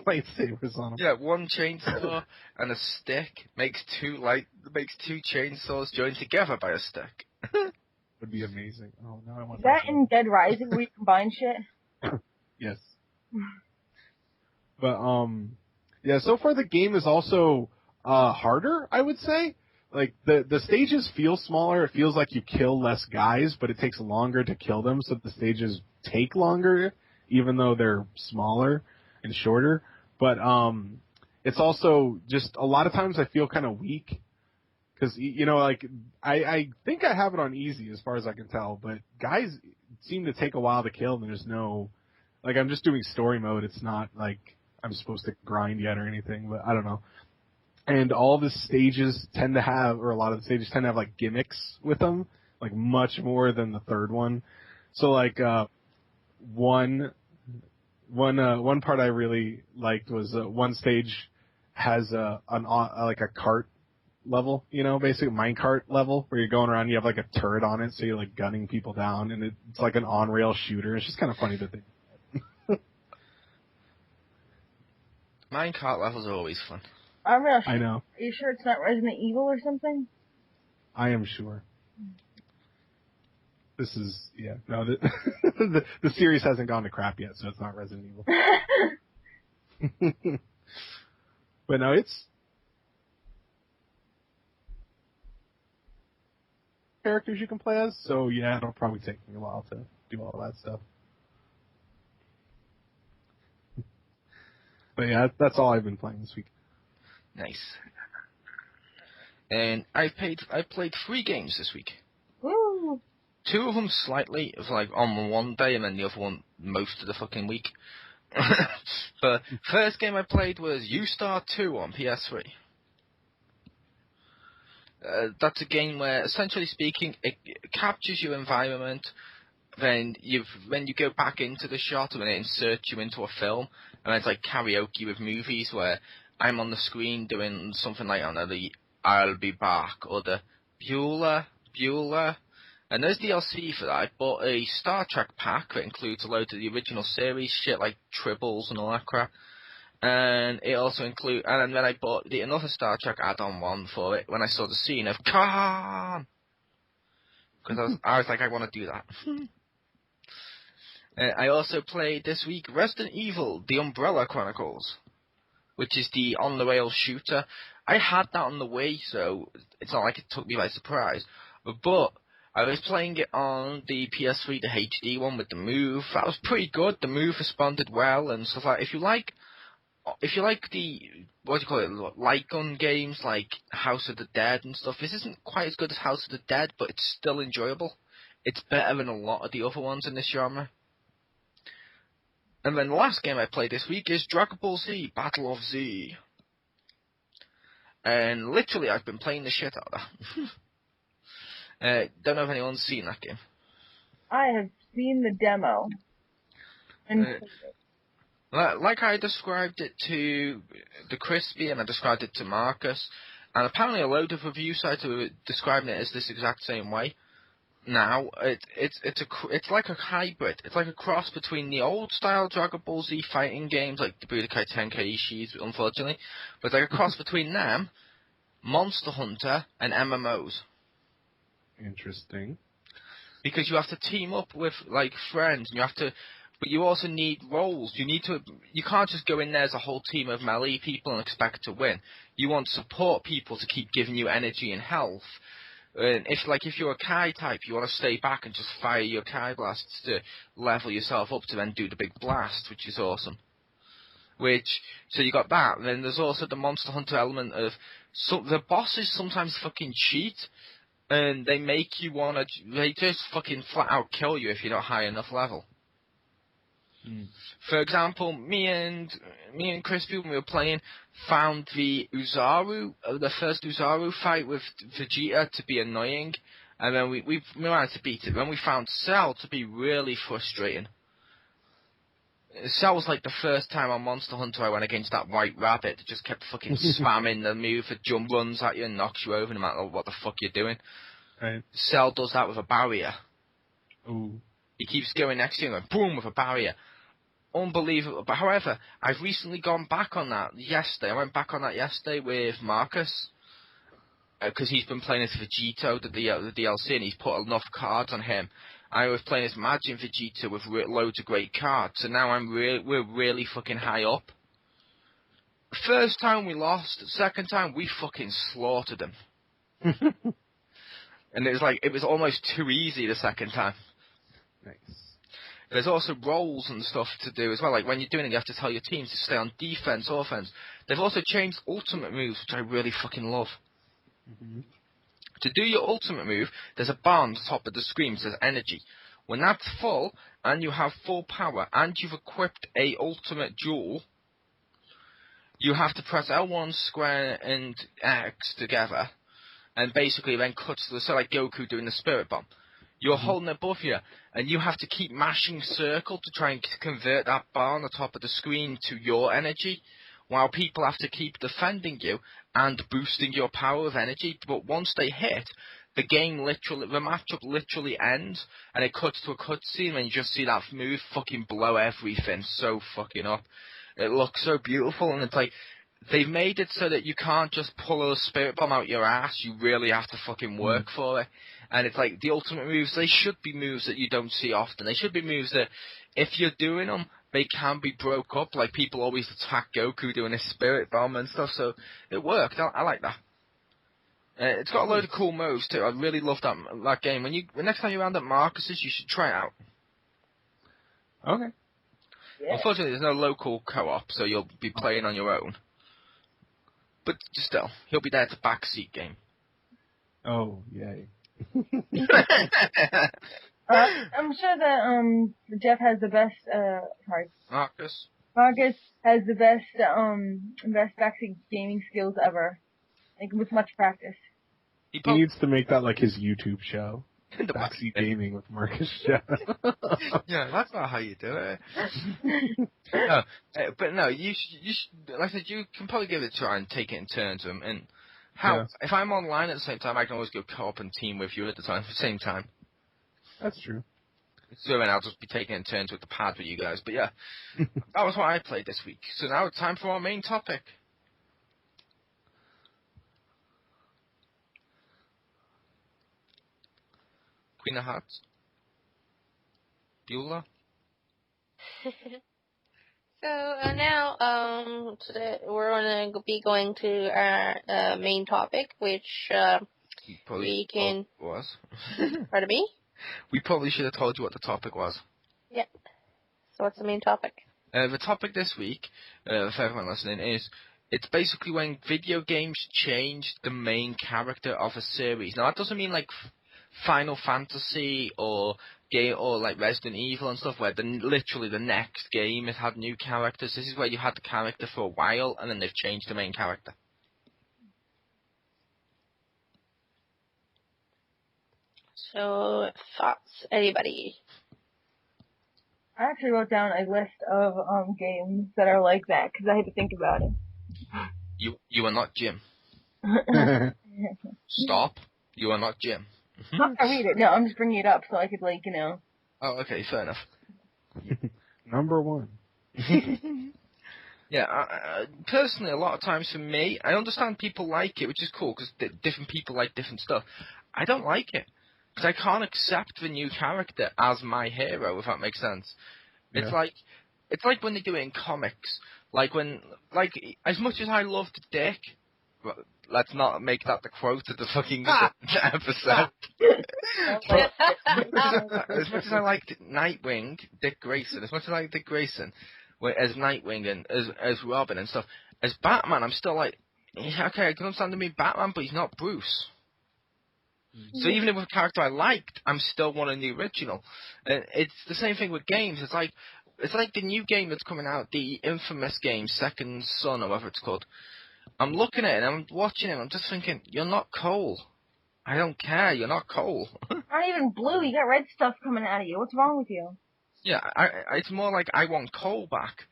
lightsabers on them. Yeah, one chainsaw and a stick makes two chainsaws joined together by a stick. Would be amazing. Oh no, I want Is that in Dead Rising where you combine shit? Yes. But yeah, so far the game is also harder, I would say. Like the stages feel smaller. It feels like you kill less guys, but it takes longer to kill them, so the stages take longer, even though they're smaller and shorter. But it's also just a lot of times I feel kind of weak because like I think I have it on easy as far as I can tell, but guys seem to take a while to kill. And there's no like I'm just doing story mode. It's not like I'm supposed to grind yet or anything, but I don't know. And all the stages tend to have, or a lot of the stages tend to have like gimmicks with them, like much more than the third one. So like one part I really liked was one stage has like a cart level, basically a minecart level where you're going around. You have like a turret on it, so you're like gunning people down, and it's like an on-rail shooter. It's just kind of funny that they. Minecart levels are always fun. I know. Are you sure it's not Resident Evil or something? I am sure. This is, yeah. No, the series hasn't gone to crap yet, so it's not Resident Evil. But no, it's characters you can play as, so yeah, it'll probably take me a while to do all that stuff. But yeah, that's all I've been playing this week. Nice. And I played 3 games this week. Woo! 2 of them slightly, like on one day, and then the other one most of the fucking week. But first game I played was U-Star 2 on PS3. That's a game where, essentially speaking, it captures your environment. Then when you go back into the shot, and it inserts you into a film, and it's like karaoke with movies where I'm on the screen doing something like, I don't know, the I'll Be Back, or the Bueller. And there's DLC for that. I bought a Star Trek pack that includes a load of the original series, shit like Tribbles and all that crap. And it also includes, and then I bought another Star Trek add-on one for it when I saw the scene of Khan! Because I was like, I want to do that. I also played this week Resident Evil, The Umbrella Chronicles, which is the on-the-rail shooter. I had that on the Wii, so it's not like it took me by surprise. But I was playing it on the PS3, the HD one with the Move. That was pretty good. The Move responded well and stuff like that. If you like the, what do you call it, light gun games like House of the Dead and stuff, this isn't quite as good as House of the Dead, but it's still enjoyable. It's better than a lot of the other ones in this genre. And then the last game I played this week is Dragon Ball Z, Battle of Z. And literally I've been playing the shit out of that. Don't know if anyone's seen that game. I have seen the demo. And like I described it to the Crispy and I described it to Marcus, and apparently a load of review sites are describing it as this exact same way. Now, it's like a hybrid. It's like a cross between the old style Dragon Ball Z fighting games like the Budokai Tenkaichis, unfortunately, but it's like a cross between them, Monster Hunter, and MMOs. Interesting. Because you have to team up with like friends, and you have to But you also need roles. You can't just go in there as a whole team of melee people and expect to win. You want support people to keep giving you energy and health. And if you're a Kai type, you want to stay back and just fire your Kai blasts to level yourself up to then do the big blast, which is awesome. So you got that. And then there's also the Monster Hunter element of the bosses sometimes fucking cheat, and they make you they just fucking flat out kill you if you're not high enough level. For example, me and Crispy, when we were playing, found the first Uzaru fight with Vegeta to be annoying, and then we managed to beat it. Then we found Cell to be really frustrating. Cell was like the first time on Monster Hunter I went against that white rabbit that just kept fucking spamming the move that jump runs at you and knocks you over no matter what the fuck you're doing. Right. Cell does that with a barrier. Ooh. He keeps going next to you and going boom with a barrier. Unbelievable. But however, I've recently gone back on that yesterday. I went back on that yesterday with Marcus. Because he's been playing as Vegito, the DLC, and he's put enough cards on him. I was playing as Majin Vegeta with loads of great cards, so now we're really fucking high up. First time we lost, second time we fucking slaughtered him. And it was almost too easy the second time. Nice. There's also roles and stuff to do as well. Like when you're doing it, you have to tell your teams to stay on defense, offense. They've also changed ultimate moves, which I really fucking love. Mm-hmm. To do your ultimate move, there's a bar on the top of the screen that says energy. When that's full, and you have full power, and you've equipped a ultimate duel, you have to press L1, square, and X together, and basically then cut to so like Goku doing the Spirit Bomb. You're holding it above you, and you have to keep mashing circle to try and convert that bar on the top of the screen to your energy, while people have to keep defending you and boosting your power of energy. But once they hit, the matchup literally ends, and it cuts to a cutscene, and you just see that move fucking blow everything so fucking up. It looks so beautiful, and it's like, they've made it so that you can't just pull a Spirit Bomb out your ass, you really have to fucking work for it. And it's like, the ultimate moves, they should be moves that you don't see often. They should be moves that, if you're doing them, they can be broke up, like people always attack Goku doing his Spirit Bomb and stuff, so it worked. I like that. It's got a load of cool moves too. I really love that game. When next time you're around at Marcus's, you should try it out. Okay. Yeah. Unfortunately, there's no local co-op, so you'll be playing on your own. But still, he'll be there. It's a backseat game. Oh, yay. I'm sure that Jeff has the best. Marcus has the best backseat gaming skills ever. Like with much practice. He needs to make that like his YouTube show. The Backseat gaming with Marcus Jeff. Yeah, that's not how you do it. No, but no, you should, like I said, you can probably give it a try and take it in turns. And if I'm online at the same time, I can always go co-op and team with you at the same time. That's true. So then I'll just be taking it in turns with the pad with you guys. But yeah, that was what I played this week. So now it's time for our main topic. Queen of Hearts. Beulah. So now, today we're going to be going to our main topic, which we can. Was. Pardon me? We probably should have told you what the topic was. Yeah. So what's the main topic? The topic this week, for everyone listening, is it's basically when video games change the main character of a series. Now that doesn't mean like Final Fantasy or like Resident Evil and stuff, where literally the next game has had new characters. This is where you had the character for a while and then they've changed the main character. So, thoughts, anybody? I actually wrote down a list of games that are like that because I had to think about it. You are not Jim. Stop. You are not Jim. I read it. No, I'm just bringing it up so I could Oh, okay, fair enough. Number one. Yeah, personally, a lot of times for me, I understand people like it, which is cool, because different people like different stuff. I don't like it, because I can't accept the new character as my hero, if that makes sense. It's Yeah. like when they do it in comics. Like as much as I loved Dick, well, let's not make that the quote of the fucking episode. But as much as I liked Nightwing, Dick Grayson, as much as I like Dick Grayson as Nightwing and as Robin and stuff, as Batman, I'm still like, yeah, okay, I can understand him being Batman, but he's not Bruce. So even if it was a character I liked, I'm still wanting the original. And it's the same thing with games. It's like the new game that's coming out, the infamous game, Second Son, or whatever it's called. I'm looking at it and I'm watching it. I'm just thinking, you're not Cole. I don't care. You're not Cole. Not even blue. You got red stuff coming out of you. What's wrong with you? Yeah, it's more like I want Cole back.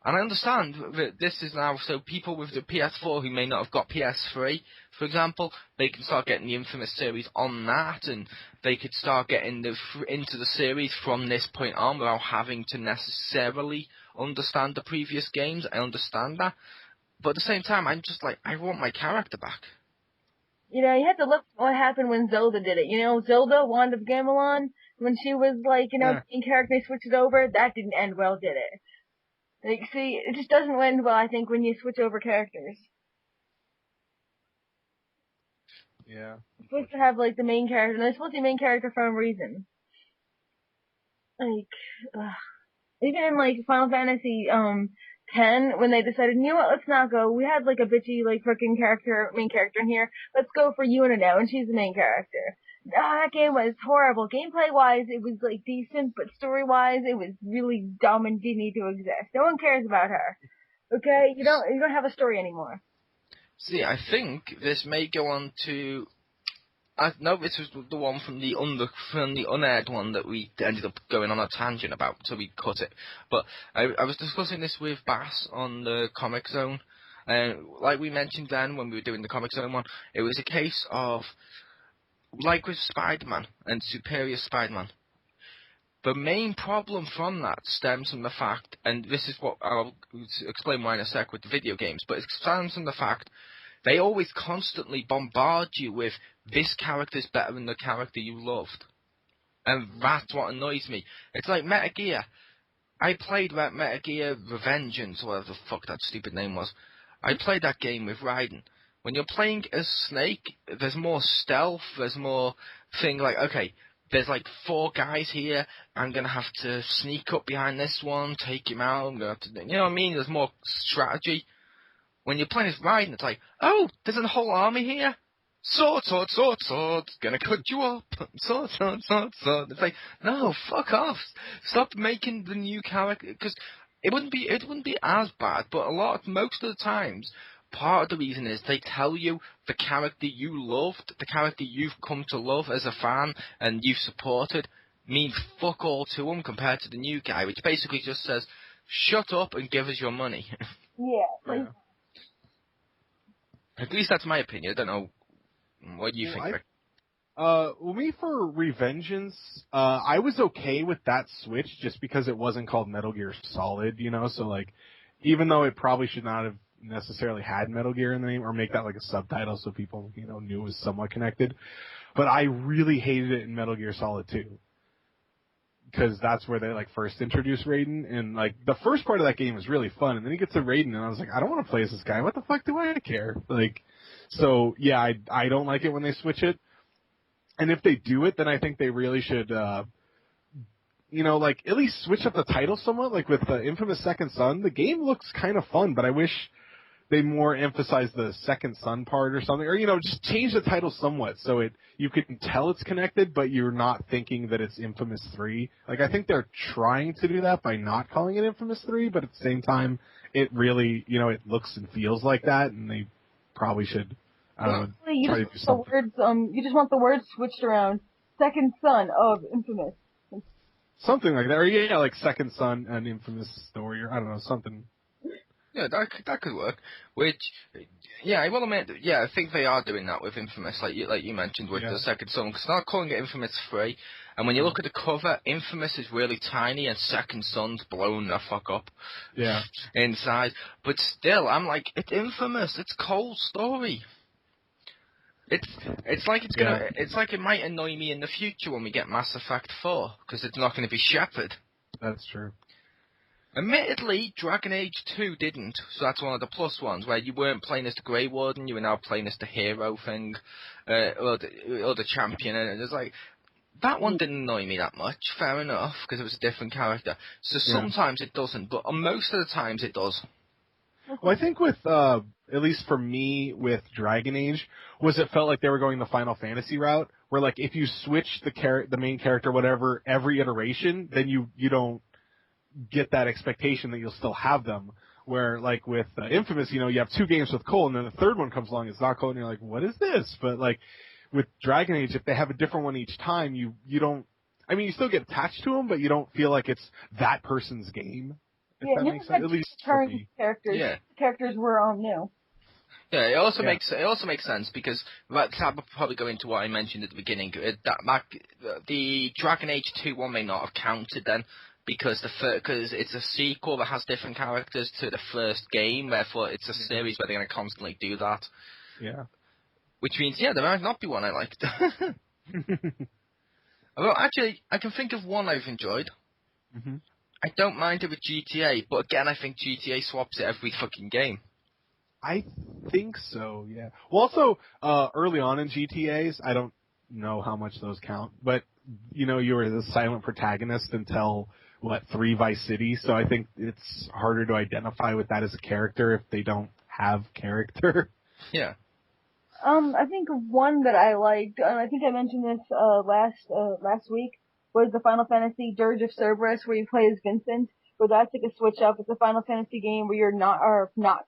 And I understand that this is now, so people with the PS4 who may not have got PS3, for example, they can start getting the Infamous series on that, and they could start getting into the series from this point on without having to necessarily understand the previous games. I understand that. But at the same time, I'm just like, I want my character back. You know, you have to look what happened when Zelda did it. You know, Zelda, Wand of Gamelon, when she was like, you know, main character, they switched it over, that didn't end well, did it? Like, see, it just doesn't end well, I think, when you switch over characters. Yeah. You're supposed to have, like, the main character, and they're supposed to be main character for a reason. Like, even in, like, Final Fantasy, 10, when they decided, you know what, let's not go. We had, like, a bitchy, like, frickin' main character in here. Let's go for Yuna now, and she's the main character. That game was horrible. Gameplay-wise, it was, like, decent, but story-wise, it was really dumb and didn't need to exist. No one cares about her. Okay? You don't have a story anymore. See, I think this may go on to... No, this was the one from the unaired one that we ended up going on a tangent about, so we cut it. But I was discussing this with Bass on the Comic Zone, and like we mentioned then when we were doing the Comic Zone one, it was a case of, like with Spider-Man and Superior Spider-Man, the main problem from that stems from the fact, and this is what I'll explain why in a sec with the video games, but it stems from the fact they always constantly bombard you with, this character's better than the character you loved. And that's what annoys me. It's like Metal Gear. I played Metal Gear Revengeance, or whatever the fuck that stupid name was. I played that game with Raiden. When you're playing as Snake, there's more stealth, there's more thing like, okay, there's like 4 guys here, I'm gonna have to sneak up behind this one, take him out, I'm gonna have to, you know what I mean? There's more strategy. When you're playing as Raiden, it's like, oh, there's a whole army here. Sword, sword, sword, sword, gonna cut you up. Sword, sword, sword, sword. It's like, no, fuck off. Stop making the new character, because it wouldn't be as bad, but most of the times, part of the reason is they tell you the character you loved, the character you've come to love as a fan, and you've supported, means fuck all to them compared to the new guy, which basically just says, shut up and give us your money. Yeah. At least that's my opinion. I don't know. What do you think? Well, me for Revengeance, I was okay with that switch just because it wasn't called Metal Gear Solid, you know, so like, even though it probably should not have necessarily had Metal Gear in the name, or make that like a subtitle so people, you know, knew it was somewhat connected, but I really hated it in Metal Gear Solid 2. Because that's where they like first introduced Raiden, and like the first part of that game was really fun, and then he gets to Raiden, and I was like, I don't want to play as this guy. What the fuck do I care? Like, so yeah, I don't like it when they switch it, and if they do it, then I think they really should, you know, like at least switch up the title somewhat. Like with the infamous Second Son, the game looks kind of fun, but I wish they more emphasize the Second Son part or something, or you know, just change the title somewhat so you can tell it's connected, but you're not thinking that it's Infamous 3. Like I think they're trying to do that by not calling it Infamous 3, but at the same time, it really, you know, it looks and feels like that, and they probably should. I don't know. Try to do something. You just want the words switched around. Second Son of Infamous. Something like that, or yeah, like Second Son and Infamous Story, or I don't know, something. Yeah, that could work. Which, yeah, I will admit, yeah, I think they are doing that with Infamous, like you mentioned with the Second Son, because they're not calling it Infamous 3, and when you look at the cover, Infamous is really tiny, and Second Son's blown the fuck up. Yeah. Inside. But still, I'm like, it's Infamous, it's Cole's story. It's like it's like it might annoy me in the future when we get Mass Effect 4, because it's not going to be Shepard. That's true. Admittedly, Dragon Age 2 didn't, so that's one of the plus ones, where you weren't playing as the Grey Warden, you were now playing as the hero thing, or the champion, and it's like, that one didn't annoy me that much, fair enough, because it was a different character. So sometimes it doesn't, but most of the times it does. Well, I think with, at least for me, with Dragon Age, was it felt like they were going the Final Fantasy route, where like if you switch the main character, whatever, every iteration, then you don't get that expectation that you'll still have them. Where like with Infamous, you have 2 games with Cole, and then the third one comes along, it's not Cole, and you're like, what is this? But like with Dragon Age, if they have a different one each time, you don't. I mean, you still get attached to them, but you don't feel like it's that person's game. If that makes sense, at least for me. Characters. Yeah. Characters were new. Yeah, it also makes sense because that will probably go into what I mentioned at the beginning. The Dragon Age 2 one may not have counted then because it's a sequel that has different characters to the first game. Therefore, it's a series where they're going to constantly do that. Yeah. Which means, there might not be one I liked. Although, actually, I can think of one I've enjoyed. Mm-hmm. I don't mind it with GTA, but again, I think GTA swaps it every fucking game. I think so, yeah. Well, also, early on in GTAs, I don't know how much those count, but, you were the silent protagonist until, 3 Vice City, so I think it's harder to identify with that as a character if they don't have character. Yeah. I think one that I liked, and I think I mentioned this last week, was the Final Fantasy Dirge of Cerberus, where you play as Vincent. Where that's like a switch up. It's a Final Fantasy game where you're not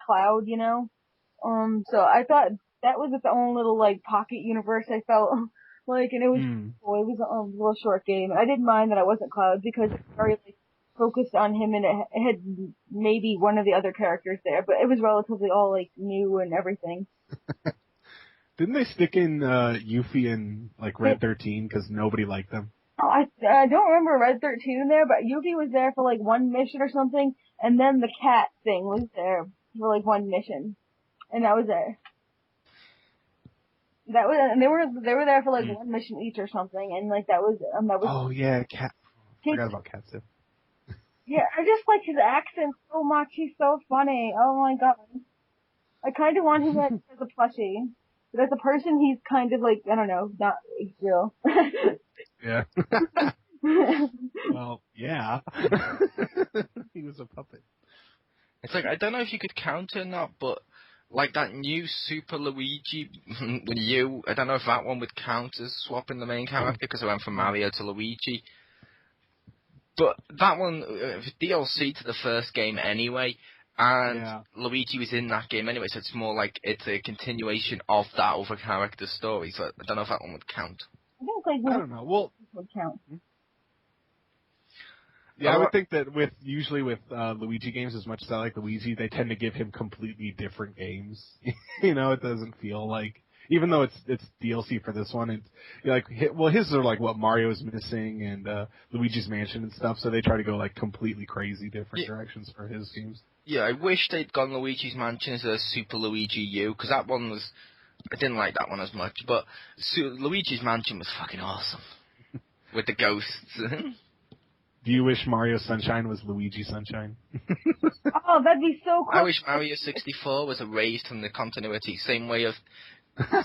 Cloud, So I thought that was its own little like pocket universe. I felt like, and it was cool. It was a little short game. I didn't mind that I wasn't Cloud because it's very like focused on him, and it had maybe one of the other characters there, but it was relatively all like new and everything. Didn't they stick in Yuffie in like Red 13 because nobody liked them? Oh, I don't remember Red 13 in there, but Yuffie was there for like one mission or something, and then the cat thing was there for like one mission, and that was it. And they were there for like one mission each or something, and like that was. Oh yeah, Cat. I forgot about Cat too. Yeah, I just like his accent so much. He's so funny. Oh my god. I kind of want him as a plushie, but as a person, he's kind of like, I don't know, not real. Yeah. Well, yeah. He was a puppet. It's like, I don't know if you could count it or not, but like that new Super Luigi I don't know if that one would count as swapping the main character because I went from Mario to Luigi. But that one, DLC to the first game anyway, and Luigi was in that game anyway, so it's more like it's a continuation of that other character's story, so I don't know if that one would count. I don't know. Well, would count. Yeah, I would think that usually with Luigi games, as much as I like Luigi, they tend to give him completely different games. It doesn't feel like, even though it's DLC for this one, it's like, his are like what Mario's missing and Luigi's Mansion and stuff, so they try to go like completely crazy different directions for his games. Yeah, I wish they'd gone Luigi's Mansion as a Super Luigi U, because that one was, I didn't like that one as much, but Luigi's Mansion was fucking awesome. With the ghosts. Do you wish Mario Sunshine was Luigi Sunshine? Oh, that'd be so cool. I wish Mario 64 was erased from the continuity, same way of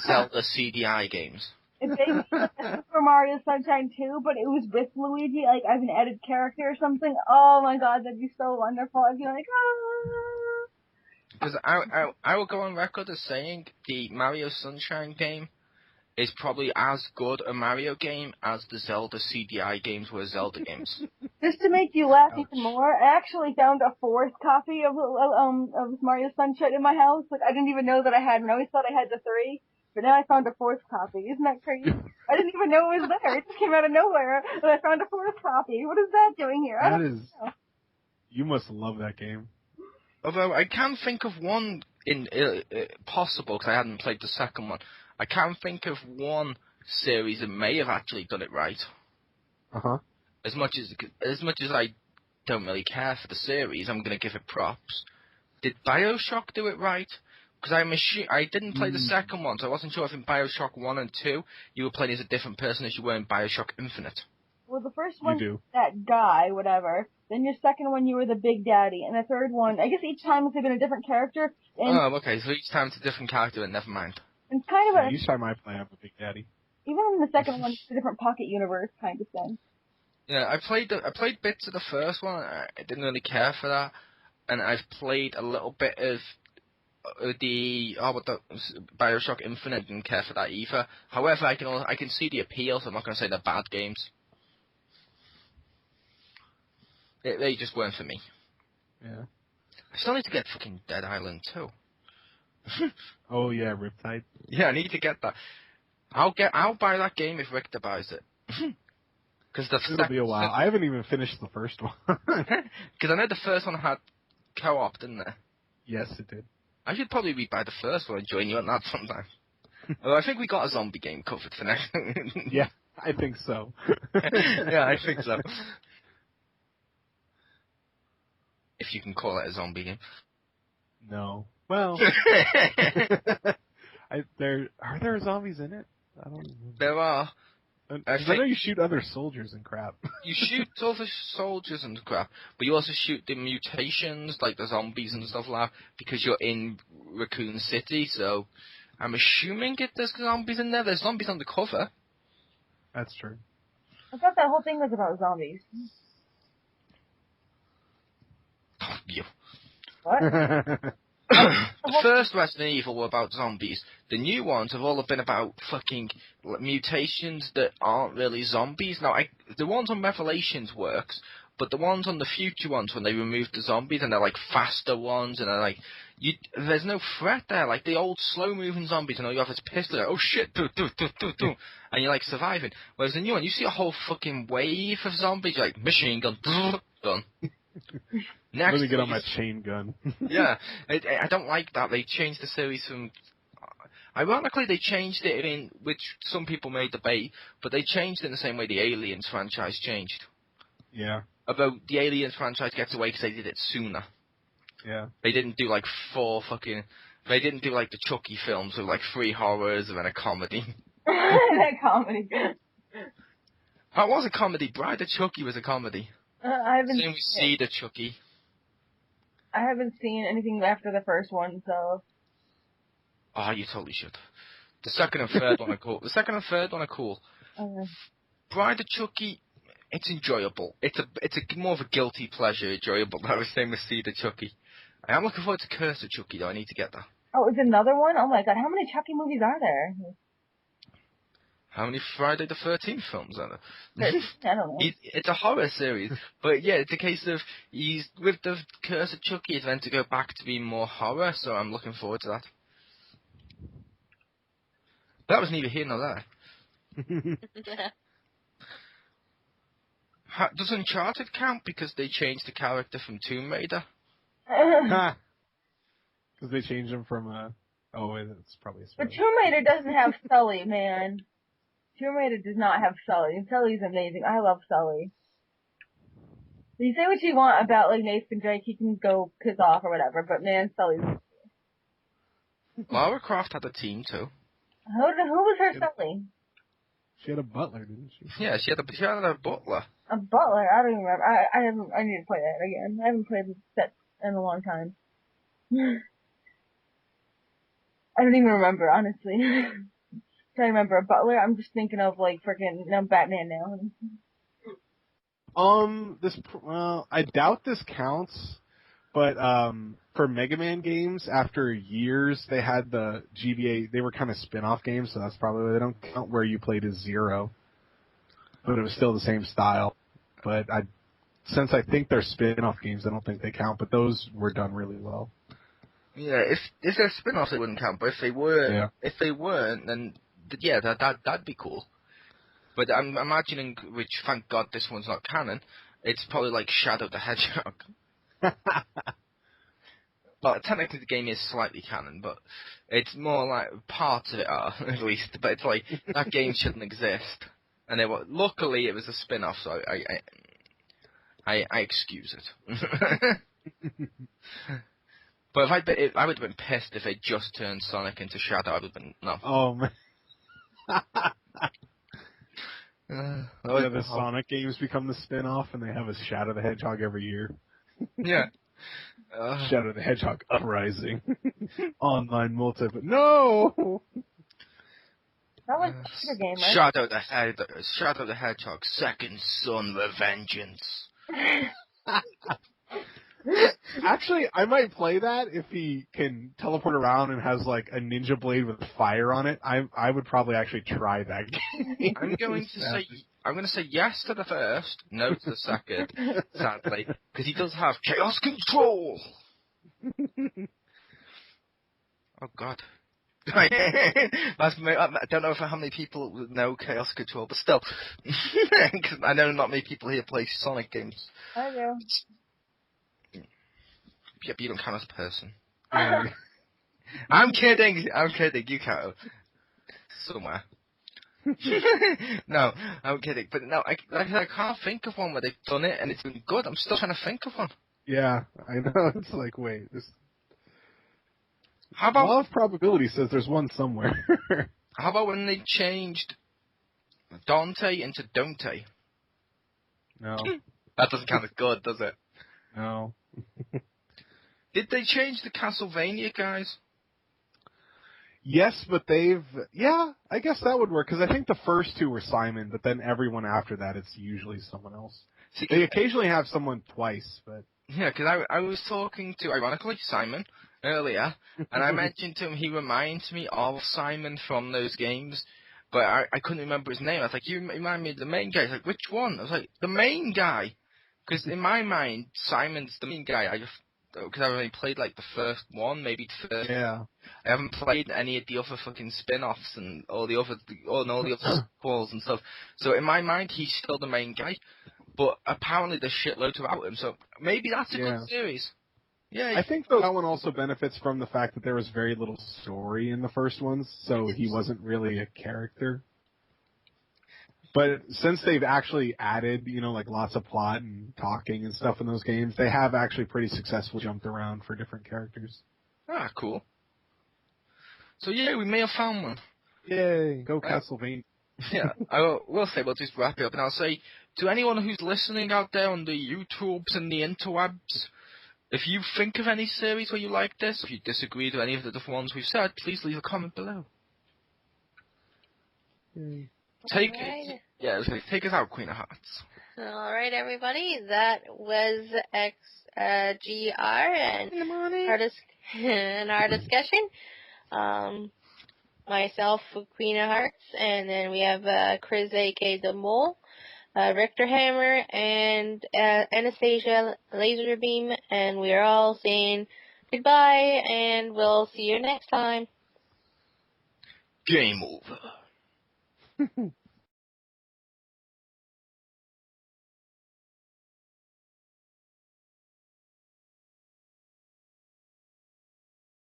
Zelda CDI games. If they made a Super Mario Sunshine 2, but it was with Luigi, like as an added character or something, oh my god, that'd be so wonderful. I'd be like, ah. Because I will go on record as saying the Mario Sunshine game is probably as good a Mario game as the Zelda CDI games were Zelda games. Just to make you laugh even more, I actually found a 4th copy of Mario Sunshine in my house. Like, I didn't even know that I had one. I always thought I had the 3, but now I found a 4th copy. Isn't that crazy? I didn't even know it was there. It just came out of nowhere, and I found a 4th copy. What is that doing here? I don't know. You must love that game. Although I can think of one possible, because I hadn't played the second one. I can think of one series that may have actually done it right. Uh-huh. As much as I don't really care for the series, I'm going to give it props. Did BioShock do it right? Because I didn't play the second one, so I wasn't sure if in BioShock 1 and 2 you were playing as a different person as you were in BioShock Infinite. Well, the first You one, do. that guy, whatever. Then your second one, you were the Big Daddy, and the third one, I guess each time it's been a different character. And Oh, okay. So each time it's a different character, and never mind. it's kind of Yeah, a, each time I play, I'm a Big Daddy. even in the second one, it's a different pocket universe kind of thing. Yeah, I played bits of the first one. I didn't really care for that, and I've played a little bit of the Bioshock Infinite. Didn't care for that either. However, I can see the appeal, so I'm not going to say they're bad games. They just weren't for me. Yeah. I still need to get fucking Dead Island 2. Oh yeah, Riptide. Yeah, I need to get that. I'll buy that game if Richter buys it. Because It'll be a while. I haven't even finished the first one. Because I know the first one had co-op, didn't it? Yes, it did. I should probably buy the first one and join you on that sometime. Although I think we got a zombie game covered for next. Yeah, I think so. Yeah, I think so. If you can call it a zombie game. No. Well, are there zombies in it? I don't know. There are. I know you shoot other soldiers and crap. You shoot other soldiers and crap, but you also shoot the mutations, like the zombies and stuff like that, because you're in Raccoon City, so I'm assuming there's zombies in there. There's zombies on the cover. That's true. I thought that whole thing was about zombies. Oh, you. What? The first Resident Evil were about zombies. The new ones have all been about fucking mutations that aren't really zombies. Now, the ones on Revelations works, but the ones on the future ones, when they remove the zombies, and they're like faster ones, and they're like, there's no threat there. Like the old slow-moving zombies, and all you have is pistol. Like, oh shit, do, and you're like surviving. Whereas the new one, you see a whole fucking wave of zombies, you're like machine gun, done. Next, let me get on my chain gun. Yeah, I don't like that. They changed the series from. Ironically, they changed it in which some people may debate, but they changed it in the same way the Aliens franchise changed. Yeah. Although the Aliens franchise gets away because they did it sooner. Yeah. They didn't do like They didn't do like the Chucky films with like 3 horrors and then a comedy. That comedy. That was a comedy. Bride of Chucky was a comedy. I haven't Same with Seed of Chucky. I haven't seen anything after the first one, so. Oh, you totally should. The second and third one are cool. The second and third one are cool. Okay. Bride of Chucky, it's enjoyable. It's a more of a guilty pleasure enjoyable than I was saying with Seed of Chucky. I am looking forward to Curse of Chucky, though. I need to get that. Oh, is another one? Oh my god, how many Chucky movies are there? How many Friday the 13th films are there? I don't know. It's a horror series, but yeah, it's a case of with the Curse of Chucky, it's meant to go back to being more horror, so I'm looking forward to that. But that was neither here nor there. Does Uncharted count because they changed the character from Tomb Raider? Because they changed him from oh, wait, that's probably a spoiler. But Tomb Raider doesn't have Sully, man. Tomb Raider does not have Sully. Sully's amazing. I love Sully. You say what you want about, like, Nathan Drake, he can go piss off or whatever, but man, Sully's... Lara Croft had a team too. Who was her Sully? She had a butler, didn't she? Yeah, she had a butler. A butler? I don't even remember. I need to play that again. I haven't played that in a long time. I don't even remember, honestly. Trying to remember a butler, I'm just thinking of, like, freaking Batman now. I doubt this counts, but for Mega Man games, after years, they had the GBA. They were kind of spin-off games, so that's probably why they don't count. Where you played as Zero, but it was still the same style. But since I think they're spin-off games, I don't think they count. But those were done really well. Yeah, if they're spin-offs, they wouldn't count. But if they weren't, then yeah, that'd be cool. But I'm imagining, which thank God this one's not canon, it's probably like Shadow the Hedgehog. Well, technically the game is slightly canon, but it's more like parts of it are, at least. But it's like, that game shouldn't exist. And luckily it was a spin-off, so I excuse it. But I would have been pissed if they just turned Sonic into Shadow. I would have been, no. Oh, man. Yeah, the Sonic games become the spin-off, and they have a Shadow the Hedgehog every year. Yeah. Shadow the Hedgehog Uprising. Online multi, but no! That was a good game, right? Shadow the Hedgehog, Second Son Revengeance. Actually, I might play that if he can teleport around and has like a ninja blade with fire on it. I would probably actually try that game. I'm going to say yes to the first, no to the second, sadly, because he does have chaos control. Oh God. I don't know how many people know chaos control, but still, 'cause I know not many people here play Sonic games. I do. Yeah, but you don't count as a person. Yeah. I'm kidding. You count somewhere. No, I'm kidding. But no, I can't think of one where they've done it and it's been good. I'm still trying to think of one. Yeah, I know. It's like, wait, this. How about Law of probability says there's one somewhere. how about when they changed Dante into Dante? No. That doesn't count as good, does it? No. Did they change the Castlevania guys? Yes, but yeah, I guess that would work, because I think the first two were Simon, but then everyone after that, it's usually someone else. See, They occasionally have someone twice, but... Yeah, because I was talking to, ironically, Simon earlier, and I mentioned to him he reminds me of Simon from those games, but I couldn't remember his name. I was like, you remind me of the main guy. He's like, which one? I was like, the main guy. Because in my mind, Simon's the main guy. Because I've only played like the first one, maybe the first. Yeah. I haven't played any of the other fucking spin-offs and all the other sequels and stuff. So in my mind, he's still the main guy. But apparently there's shitloads about him, so maybe that's a good series. Yeah. I think though that one also benefits from the fact that there was very little story in the first ones, so he wasn't really a character. But since they've actually added, like lots of plot and talking and stuff in those games, they have actually pretty successfully jumped around for different characters. Ah, cool. So yeah, we may have found one. Yay, go Castlevania. Yeah, we'll say, we'll just wrap it up, and I'll say, to anyone who's listening out there on the YouTubes and the interwebs, if you think of any series where you like this, if you disagree with any of the different ones we've said, please leave a comment below. Take us out, Queen of Hearts. Alright, everybody, that was XGR and our discussion. Myself, Queen of Hearts, and then we have Chris A.K. the Mole, Richter Hammer, and Anastasia Laserbeam, and we are all saying goodbye, and we'll see you next time. Game over.